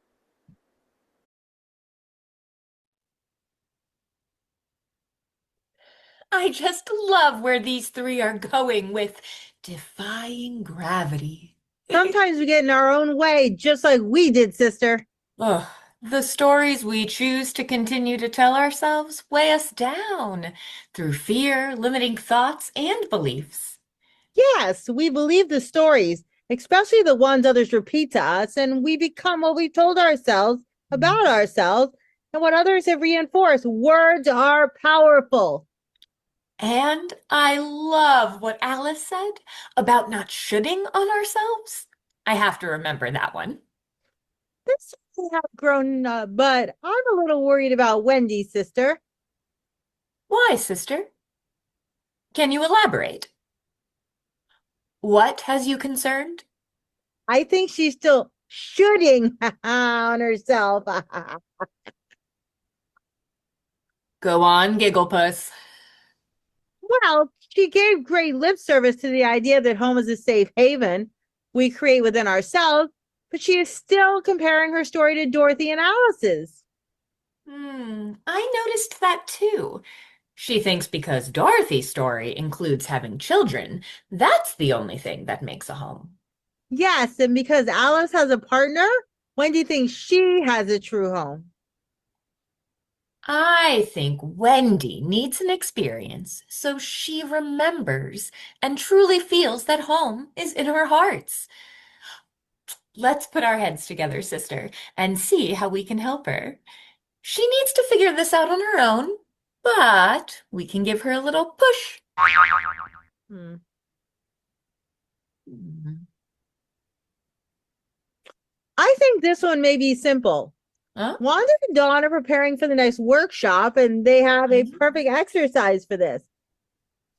I just love where these three are going with defying gravity. Sometimes we get in our own way, just like we did, sister. Ugh, the stories we choose to continue to tell ourselves weigh us down through fear, limiting thoughts, and beliefs. Yes, we believe the stories, especially the ones others repeat to us, and we become what we told ourselves about ourselves and what others have reinforced. Words are powerful. And I love what Alice said about not shoulding on ourselves. I have to remember that one. This have grown up, but I'm a little worried about Wendy, sister. Why, sister? Can you elaborate? What has you concerned? I think she's still shooting on herself. Go on, Gigglepuss. Well, she gave great lip service to the idea that home is a safe haven we create within ourselves, but she is still comparing her story to Dorothy and Alice's. I noticed that too. She thinks because Dorothy's story includes having children, that's the only thing that makes a home. Yes, and because Alice has a partner, Wendy thinks she has a true home. I think Wendy needs an experience so she remembers and truly feels that home is in her hearts. Let's put our heads together, sister, and see how we can help her. She needs to figure this out on her own, but we can give her a little push. Hmm. I think this one may be simple. Huh? Wanda and Dawn are preparing for the next workshop, and they have a perfect exercise for this.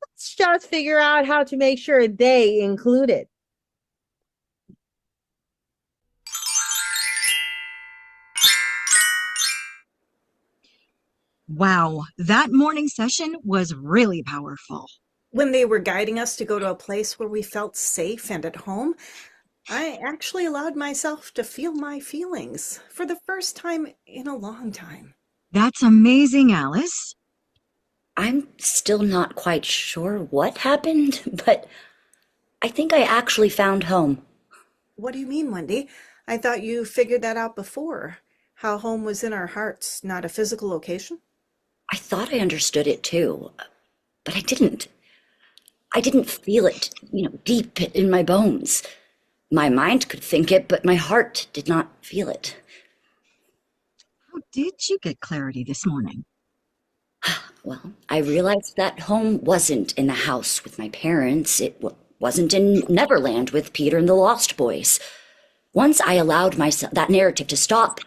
Let's just figure out how to make sure they include it. Wow, that morning session was really powerful. When they were guiding us to go to a place where we felt safe and at home, I actually allowed myself to feel my feelings for the first time in a long time. That's amazing, Alice. I'm still not quite sure what happened, but I think I actually found home. What do you mean, Wendy? I thought you figured that out before. How home was in our hearts, not a physical location? I thought I understood it too, but I didn't. I didn't feel it, deep in my bones. My mind could think it, but my heart did not feel it. How did you get clarity this morning? Well, I realized that home wasn't in the house with my parents. It wasn't in Neverland with Peter and the Lost Boys. Once I allowed myself that narrative to stop,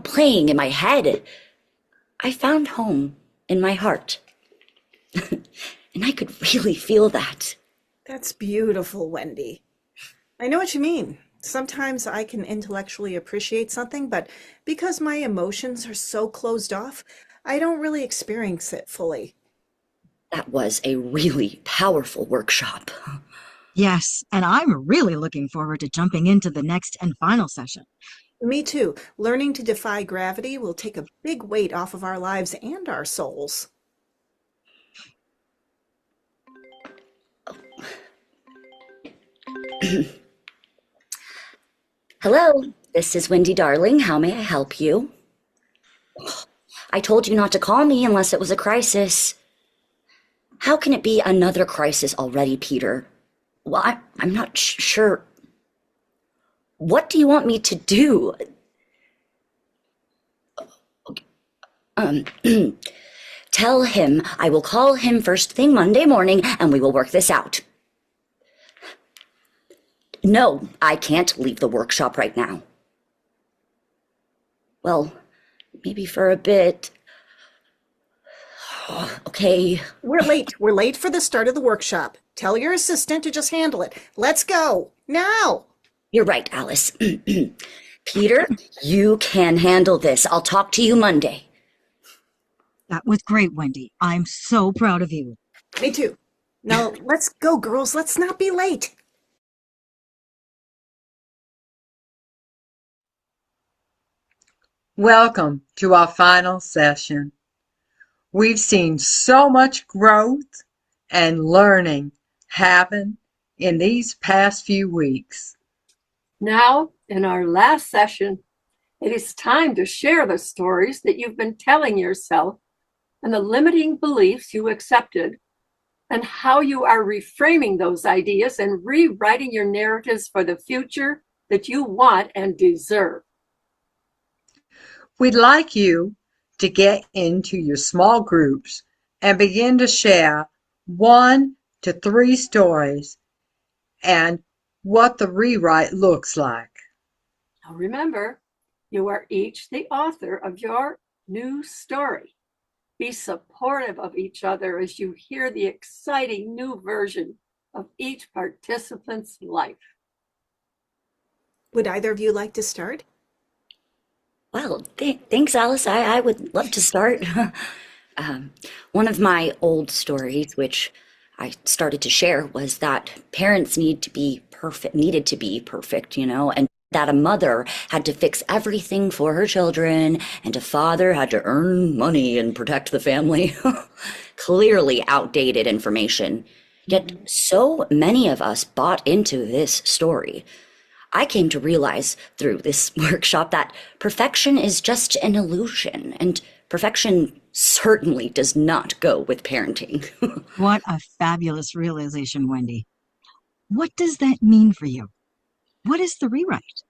playing in my head, I found home in my heart. And I could really feel that. That's beautiful, Wendy. I know what you mean. Sometimes I can intellectually appreciate something, but because my emotions are so closed off, I don't really experience it fully. That was a really powerful workshop. Yes, and I'm really looking forward to jumping into the next and final session. Me too. Learning to defy gravity will take a big weight off of our lives and our souls. Hello, this is Wendy, darling. How may I help you? I told you not to call me unless it was a crisis. How can it be another crisis already, Peter? Well, I'm not sure. What do you want me to do? Tell him I will call him first thing Monday morning and we will work this out. No, I can't leave the workshop right now. Well, maybe for a bit. Okay. We're late. We're late for the start of the workshop. Tell your assistant to just handle it. Let's go. Now. You're right, Alice. Peter, you can handle this. I'll talk to you Monday. That was great, Wendy. I'm so proud of you. Me too. Now, let's go, girls. Let's not be late. Welcome to our final session. We've seen so much growth and learning happen in these past few weeks. Now, in our last session, it is time to share the stories that you've been telling yourself and the limiting beliefs you accepted and how you are reframing those ideas and rewriting your narratives for the future that you want and deserve. We'd like you to get into your small groups and begin to share 1 to 3 stories and what the rewrite looks like. Now remember, you are each the author of your new story. Be supportive of each other as you hear the exciting new version of each participant's life. Would either of you like to start? Well, thanks, Alice. I would love to start. One of my old stories, which I started to share, was that parents needed to be perfect, and that a mother had to fix everything for her children, and a father had to earn money and protect the family. Clearly outdated information. Yet so many of us bought into this story. I came to realize through this workshop that perfection is just an illusion, and perfection certainly does not go with parenting. What a fabulous realization, Wendy. What does that mean for you? What is the rewrite?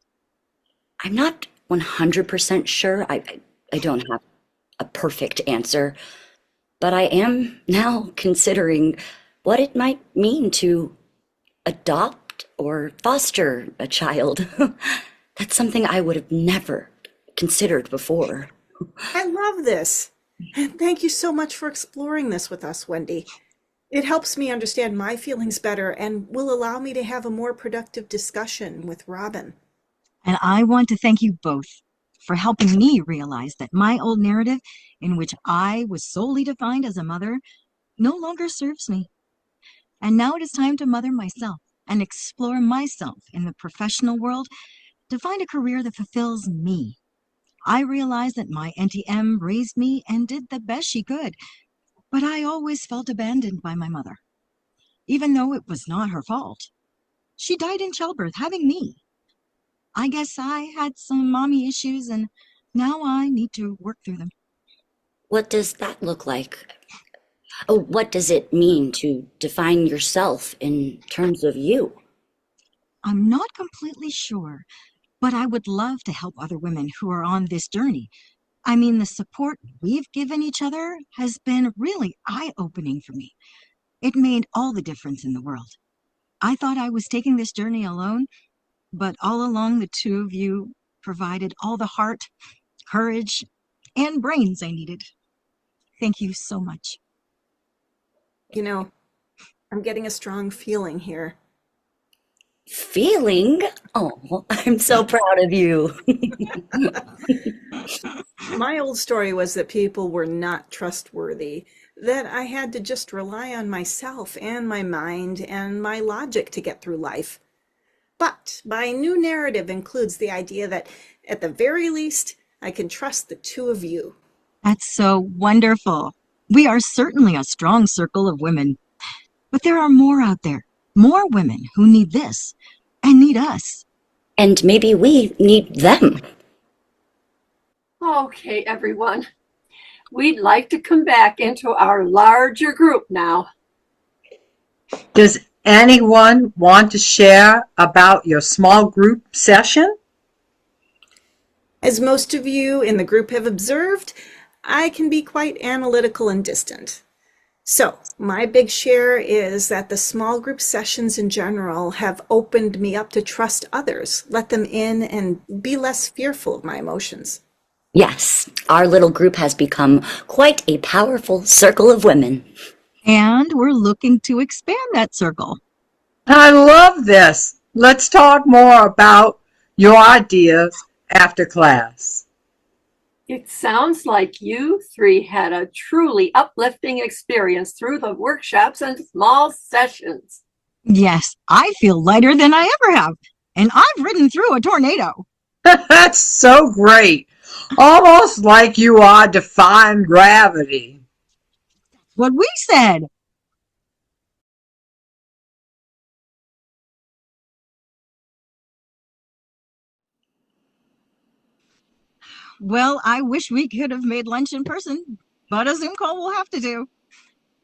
I'm not 100% sure. I don't have a perfect answer, but I am now considering what it might mean to adopt or foster a child. That's something I would have never considered before. I love this. Thank you so much for exploring this with us, Wendy. It helps me understand my feelings better and will allow me to have a more productive discussion with Robin. And I want to thank you both for helping me realize that my old narrative, in which I was solely defined as a mother, no longer serves me. And now it is time to mother myself and explore myself in the professional world to find a career that fulfills me. I realize that my Auntie M raised me and did the best she could, but I always felt abandoned by my mother, even though it was not her fault. She died in childbirth, having me. I guess I had some mommy issues, and now I need to work through them. What does that look like? Oh, what does it mean to define yourself in terms of you? I'm not completely sure, but I would love to help other women who are on this journey. I mean, the support we've given each other has been really eye-opening for me. It made all the difference in the world. I thought I was taking this journey alone, but all along the two of you provided all the heart, courage, and brains I needed. Thank you so much. You know, I'm getting a strong feeling here. Feeling? Oh, I'm so proud of you. My old story was that people were not trustworthy, that I had to just rely on myself and my mind and my logic to get through life. But my new narrative includes the idea that, at the very least, I can trust the two of you. That's so wonderful. We are certainly a strong circle of women. But there are more out there, more women who need this and need us. And maybe we need them. Okay, everyone. We'd like to come back into our larger group now. Does anyone want to share about your small group session? As most of you in the group have observed, I can be quite analytical and distant. So, my big share is that the small group sessions in general have opened me up to trust others, let them in, and be less fearful of my emotions. Yes, our little group has become quite a powerful circle of women. And we're looking to expand that circle. I love this. Let's talk more about your ideas after class. It sounds like you three had a truly uplifting experience through the workshops and small sessions. Yes, I feel lighter than I ever have, and I've ridden through a tornado. That's so great. Almost like you are defying gravity. What we said. Well, I wish we could have made lunch in person, but a Zoom call will have to do.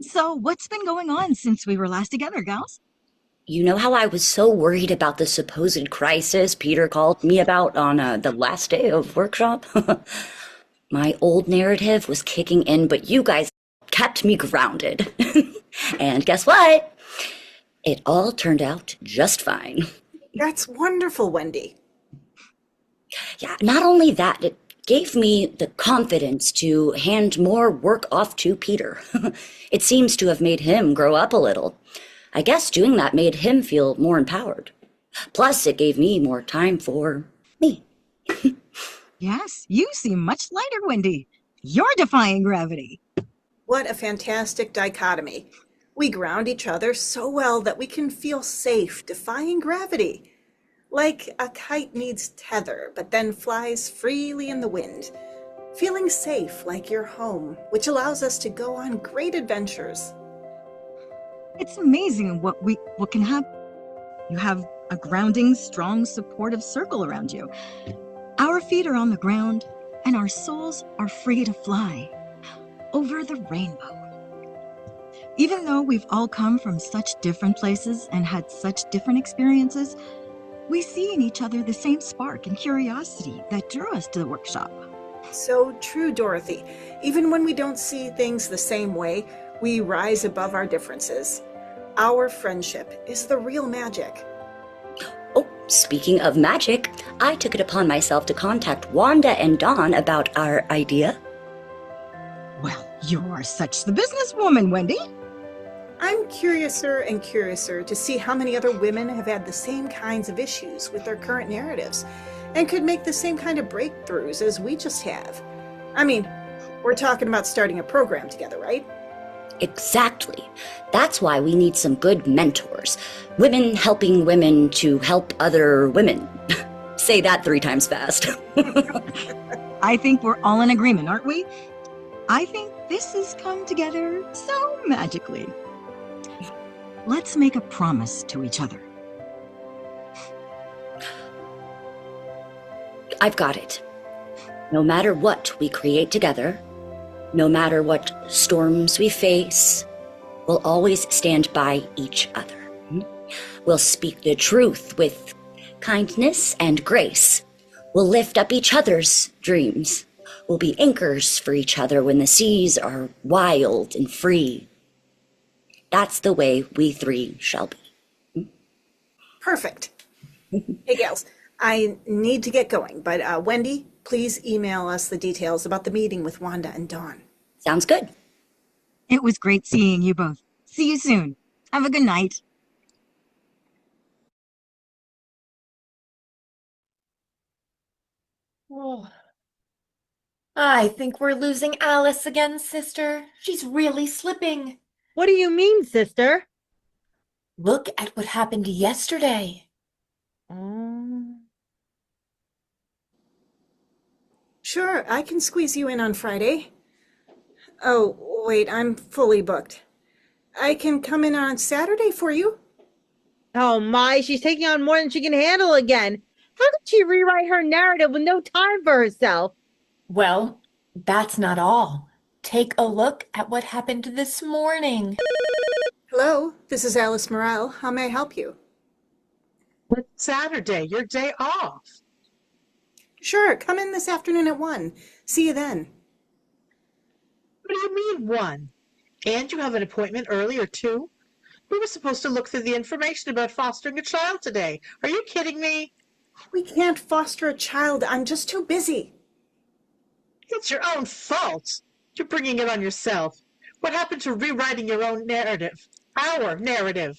So what's been going on since we were last together, gals? You know how I was so worried about the supposed crisis Peter called me about on the last day of workshop? My old narrative was kicking in, but you guys kept me grounded. And guess what? It all turned out just fine. That's wonderful, Wendy. Yeah, not only that, it gave me the confidence to hand more work off to Peter. It seems to have made him grow up a little. I guess doing that made him feel more empowered. Plus, it gave me more time for me. Yes, you seem much lighter, Wendy. You're defying gravity. What a fantastic dichotomy. We ground each other so well that we can feel safe defying gravity. Like a kite needs tether, but then flies freely in the wind. Feeling safe like you're home, which allows us to go on great adventures. It's amazing what can happen. You have a grounding, strong, supportive circle around you. Our feet are on the ground, and our souls are free to fly over the rainbow. Even though we've all come from such different places and had such different experiences, we see in each other the same spark and curiosity that drew us to the workshop. So true, Dorothy. Even when we don't see things the same way, we rise above our differences. Our friendship is the real magic. Oh, Speaking of magic, I took it upon myself to contact Wanda and Dawn about our idea. Well, you are such the businesswoman, Wendy. I'm curiouser and curiouser to see how many other women have had the same kinds of issues with their current narratives and could make the same kind of breakthroughs as we just have. I mean, we're talking about starting a program together, right? Exactly. That's why we need some good mentors. Women helping women to help other women. Say that 3 times fast. I think we're all in agreement, aren't we? I think this has come together so magically. Let's make a promise to each other. I've got it. No matter what we create together, no matter what storms we face, we'll always stand by each other. We'll speak the truth with kindness and grace. We'll lift up each other's dreams. We'll be anchors for each other when the seas are wild and free. That's the way we 3 shall be. Perfect. Hey, gals, I need to get going, but Wendy, please email us the details about the meeting with Wanda and Dawn. Sounds good. It was great seeing you both. See you soon. Have a good night. Oh. I think we're losing Alice again, sister. She's really slipping. What do you mean, sister? Look at what happened yesterday. Sure, I can squeeze you in on Friday. Oh, wait, I'm fully booked. I can come in on Saturday for you. Oh my, she's taking on more than she can handle again. How could she rewrite her narrative with no time for herself? Well, that's not all. Take a look at what happened this morning. Hello, this is Alice Morrell. How may I help you? It's Saturday, your day off. Sure, come in this afternoon at 1. See you then. What do you mean 1? And you have an appointment earlier too? We were supposed to look through the information about fostering a child today. Are you kidding me? We can't foster a child. I'm just too busy. It's your own fault. You're bringing it on yourself. What happened to rewriting your own narrative? Our narrative.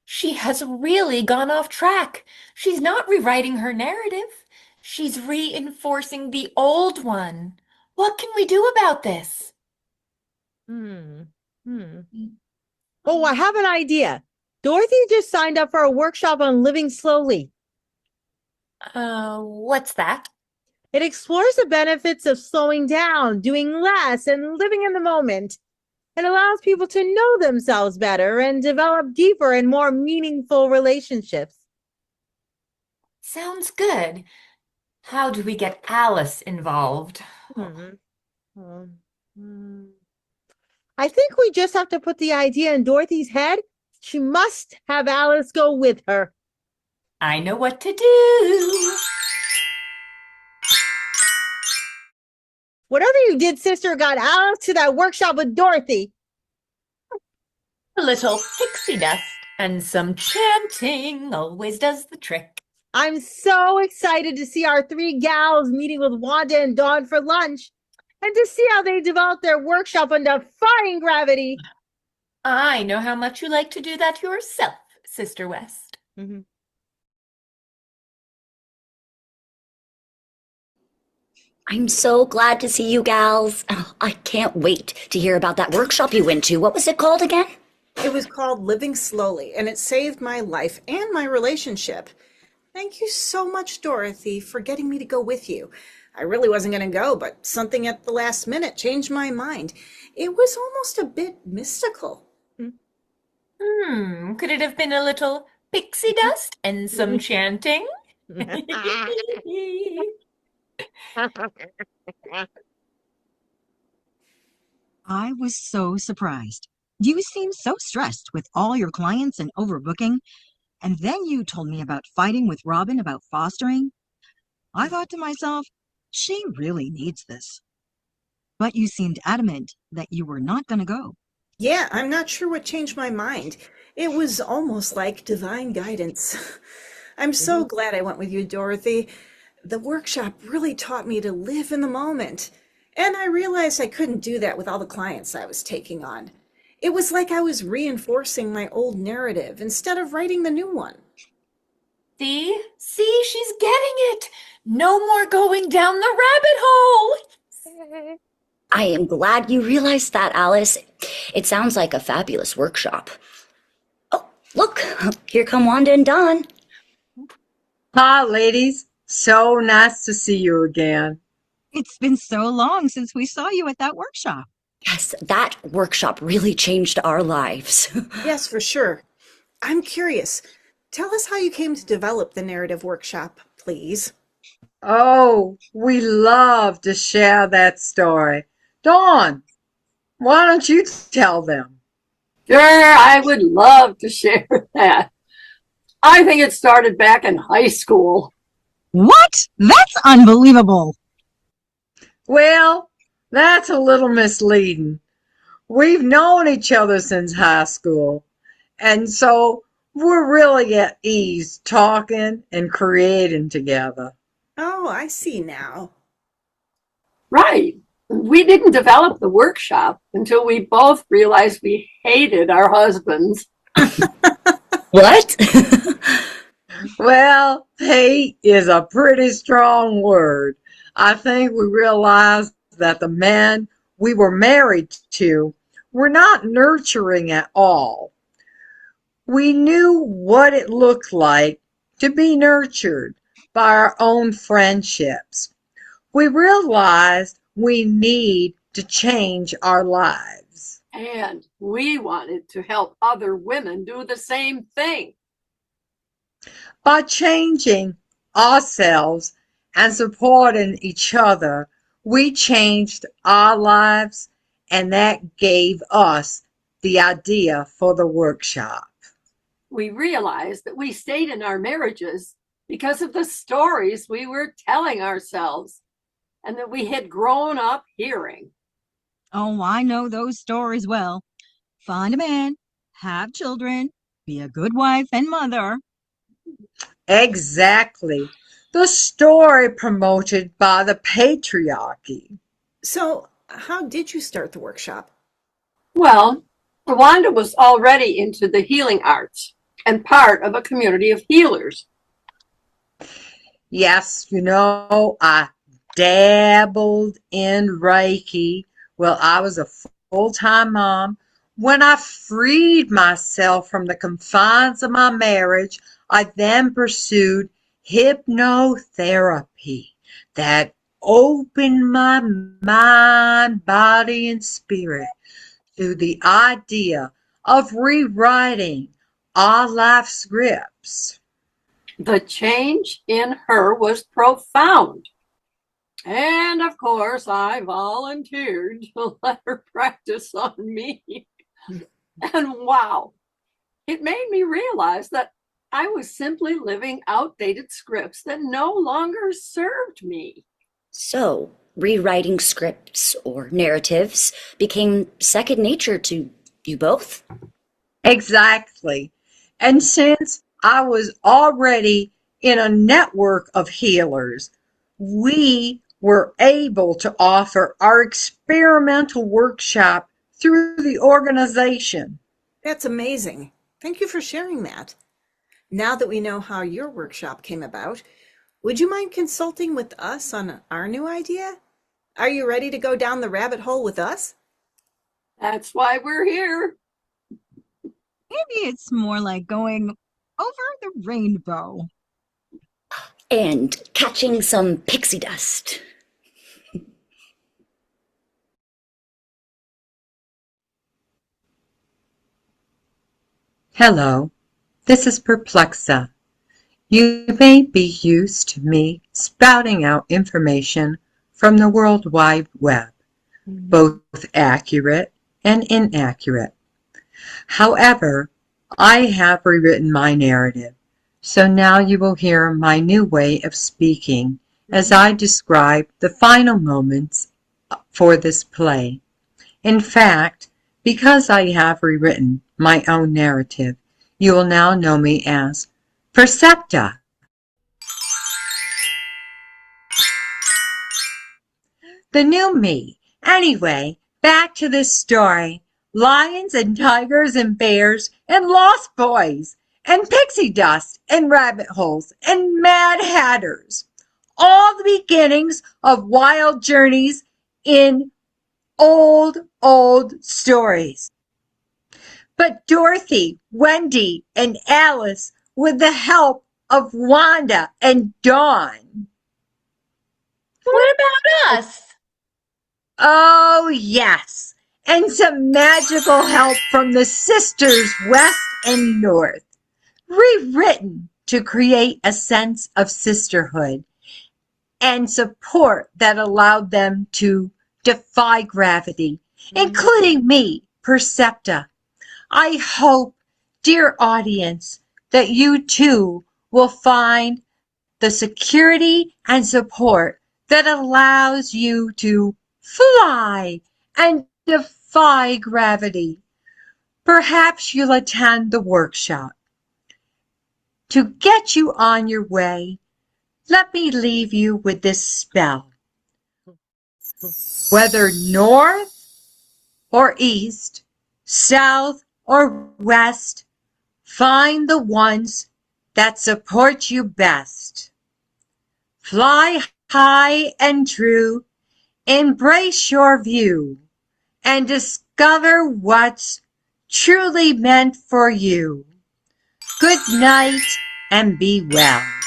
She has really gone off track. She's not rewriting her narrative. She's reinforcing the old one. What can we do about this? Oh, I have an idea. Dorothy just signed up for a workshop on living slowly. What's that? It explores the benefits of slowing down, doing less, and living in the moment. It allows people to know themselves better and develop deeper and more meaningful relationships. Sounds good. How do we get Alice involved? I think we just have to put the idea in Dorothy's head. She must have Alice go with her. I know what to do. Whatever you did, sister, got Alice to that workshop with Dorothy. A little pixie dust and some chanting always does the trick. I'm so excited to see our 3 gals meeting with Wanda and Dawn for lunch and to see how they develop their workshop on defying gravity. I know how much you like to do that yourself, Sister West. I'm so glad to see you gals. Oh, I can't wait to hear about that workshop you went to. What was it called again? It was called Living Slowly, and it saved my life and my relationship. Thank you so much, Dorothy, for getting me to go with you. I really wasn't going to go, but something at the last minute changed my mind. It was almost a bit mystical. Could it have been a little pixie dust and some chanting? I was so surprised. You seemed so stressed with all your clients and overbooking, and then you told me about fighting with Robin about fostering. I thought to myself, she really needs this. But you seemed adamant that you were not going to go. Yeah, I'm not sure what changed my mind. It was almost like divine guidance. I'm so glad I went with you, Dorothy. The workshop really taught me to live in the moment. And I realized I couldn't do that with all the clients I was taking on. It was like I was reinforcing my old narrative instead of writing the new one. See? See, she's getting it. No more going down the rabbit hole. I am glad you realized that, Alice. It sounds like a fabulous workshop. Oh, look, here come Wanda and Dawn. Hi, ladies. So nice to see you again. It's been so long since we saw you at that workshop. Yes, that workshop really changed our lives. Yes, for sure. I'm curious. Tell us how you came to develop the narrative workshop, please. Oh, we love to share that story. Dawn, why don't you tell them? Sure, I would love to share that. I think it started back in high school. What? That's unbelievable. Well, that's a little misleading. We've known each other since high school, and so we're really at ease talking and creating together. Oh, I see now. Right. We didn't develop the workshop until we both realized we hated our husbands. What? Well, hate is a pretty strong word. I think we realized that the men we were married to were not nurturing at all. We knew what it looked like to be nurtured by our own friendships. We realized we need to change our lives. And we wanted to help other women do the same thing. By changing ourselves and supporting each other, we changed our lives, and that gave us the idea for the workshop. We realized that we stayed in our marriages because of the stories we were telling ourselves and that we had grown up hearing. Oh, I know those stories well. Find a man, have children, be a good wife and mother. Exactly. The story promoted by the patriarchy. So, how did you start the workshop? Well, Wanda was already into the healing arts and part of a community of healers. Yes, I dabbled in Reiki. Well, I was a full-time mom. When I freed myself from the confines of my marriage, I then pursued hypnotherapy that opened my mind, body, and spirit to the idea of rewriting our life scripts. The change in her was profound. And of course, I volunteered to let her practice on me. And wow, it made me realize that I was simply living outdated scripts that no longer served me. So, rewriting scripts or narratives became second nature to you both? Exactly. And since I was already in a network of healers, we were able to offer our experimental workshop through the organization. That's amazing. Thank you for sharing that. Now that we know how your workshop came about, would you mind consulting with us on our new idea? Are you ready to go down the rabbit hole with us? That's why we're here. Maybe it's more like going over the rainbow. And catching some pixie dust. Hello, this is Perplexa. You may be used to me spouting out information from the World Wide Web, both accurate and inaccurate. However, I have rewritten my narrative, so now you will hear my new way of speaking as I describe the final moments for this play. In fact, Because I have rewritten my own narrative, you will now know me as Percepta. The new me. Anyway, back to this story. Lions and tigers and bears and lost boys and pixie dust and rabbit holes and mad hatters. All the beginnings of wild journeys in old stories. But Dorothy, Wendy, and Alice, with the help of Wanda and Dawn. What about us? Oh, yes. And some magical help from the sisters West and North. Rewritten to create a sense of sisterhood and support that allowed them to defy gravity, including me, Percepta. I hope, dear audience, that you too will find the security and support that allows you to fly and defy gravity. Perhaps you'll attend the workshop. To get you on your way, let me leave you with this spell. Whether north or east, south or west, find the ones that support you best. Fly high and true, embrace your view, and discover what's truly meant for you. Good night and be well.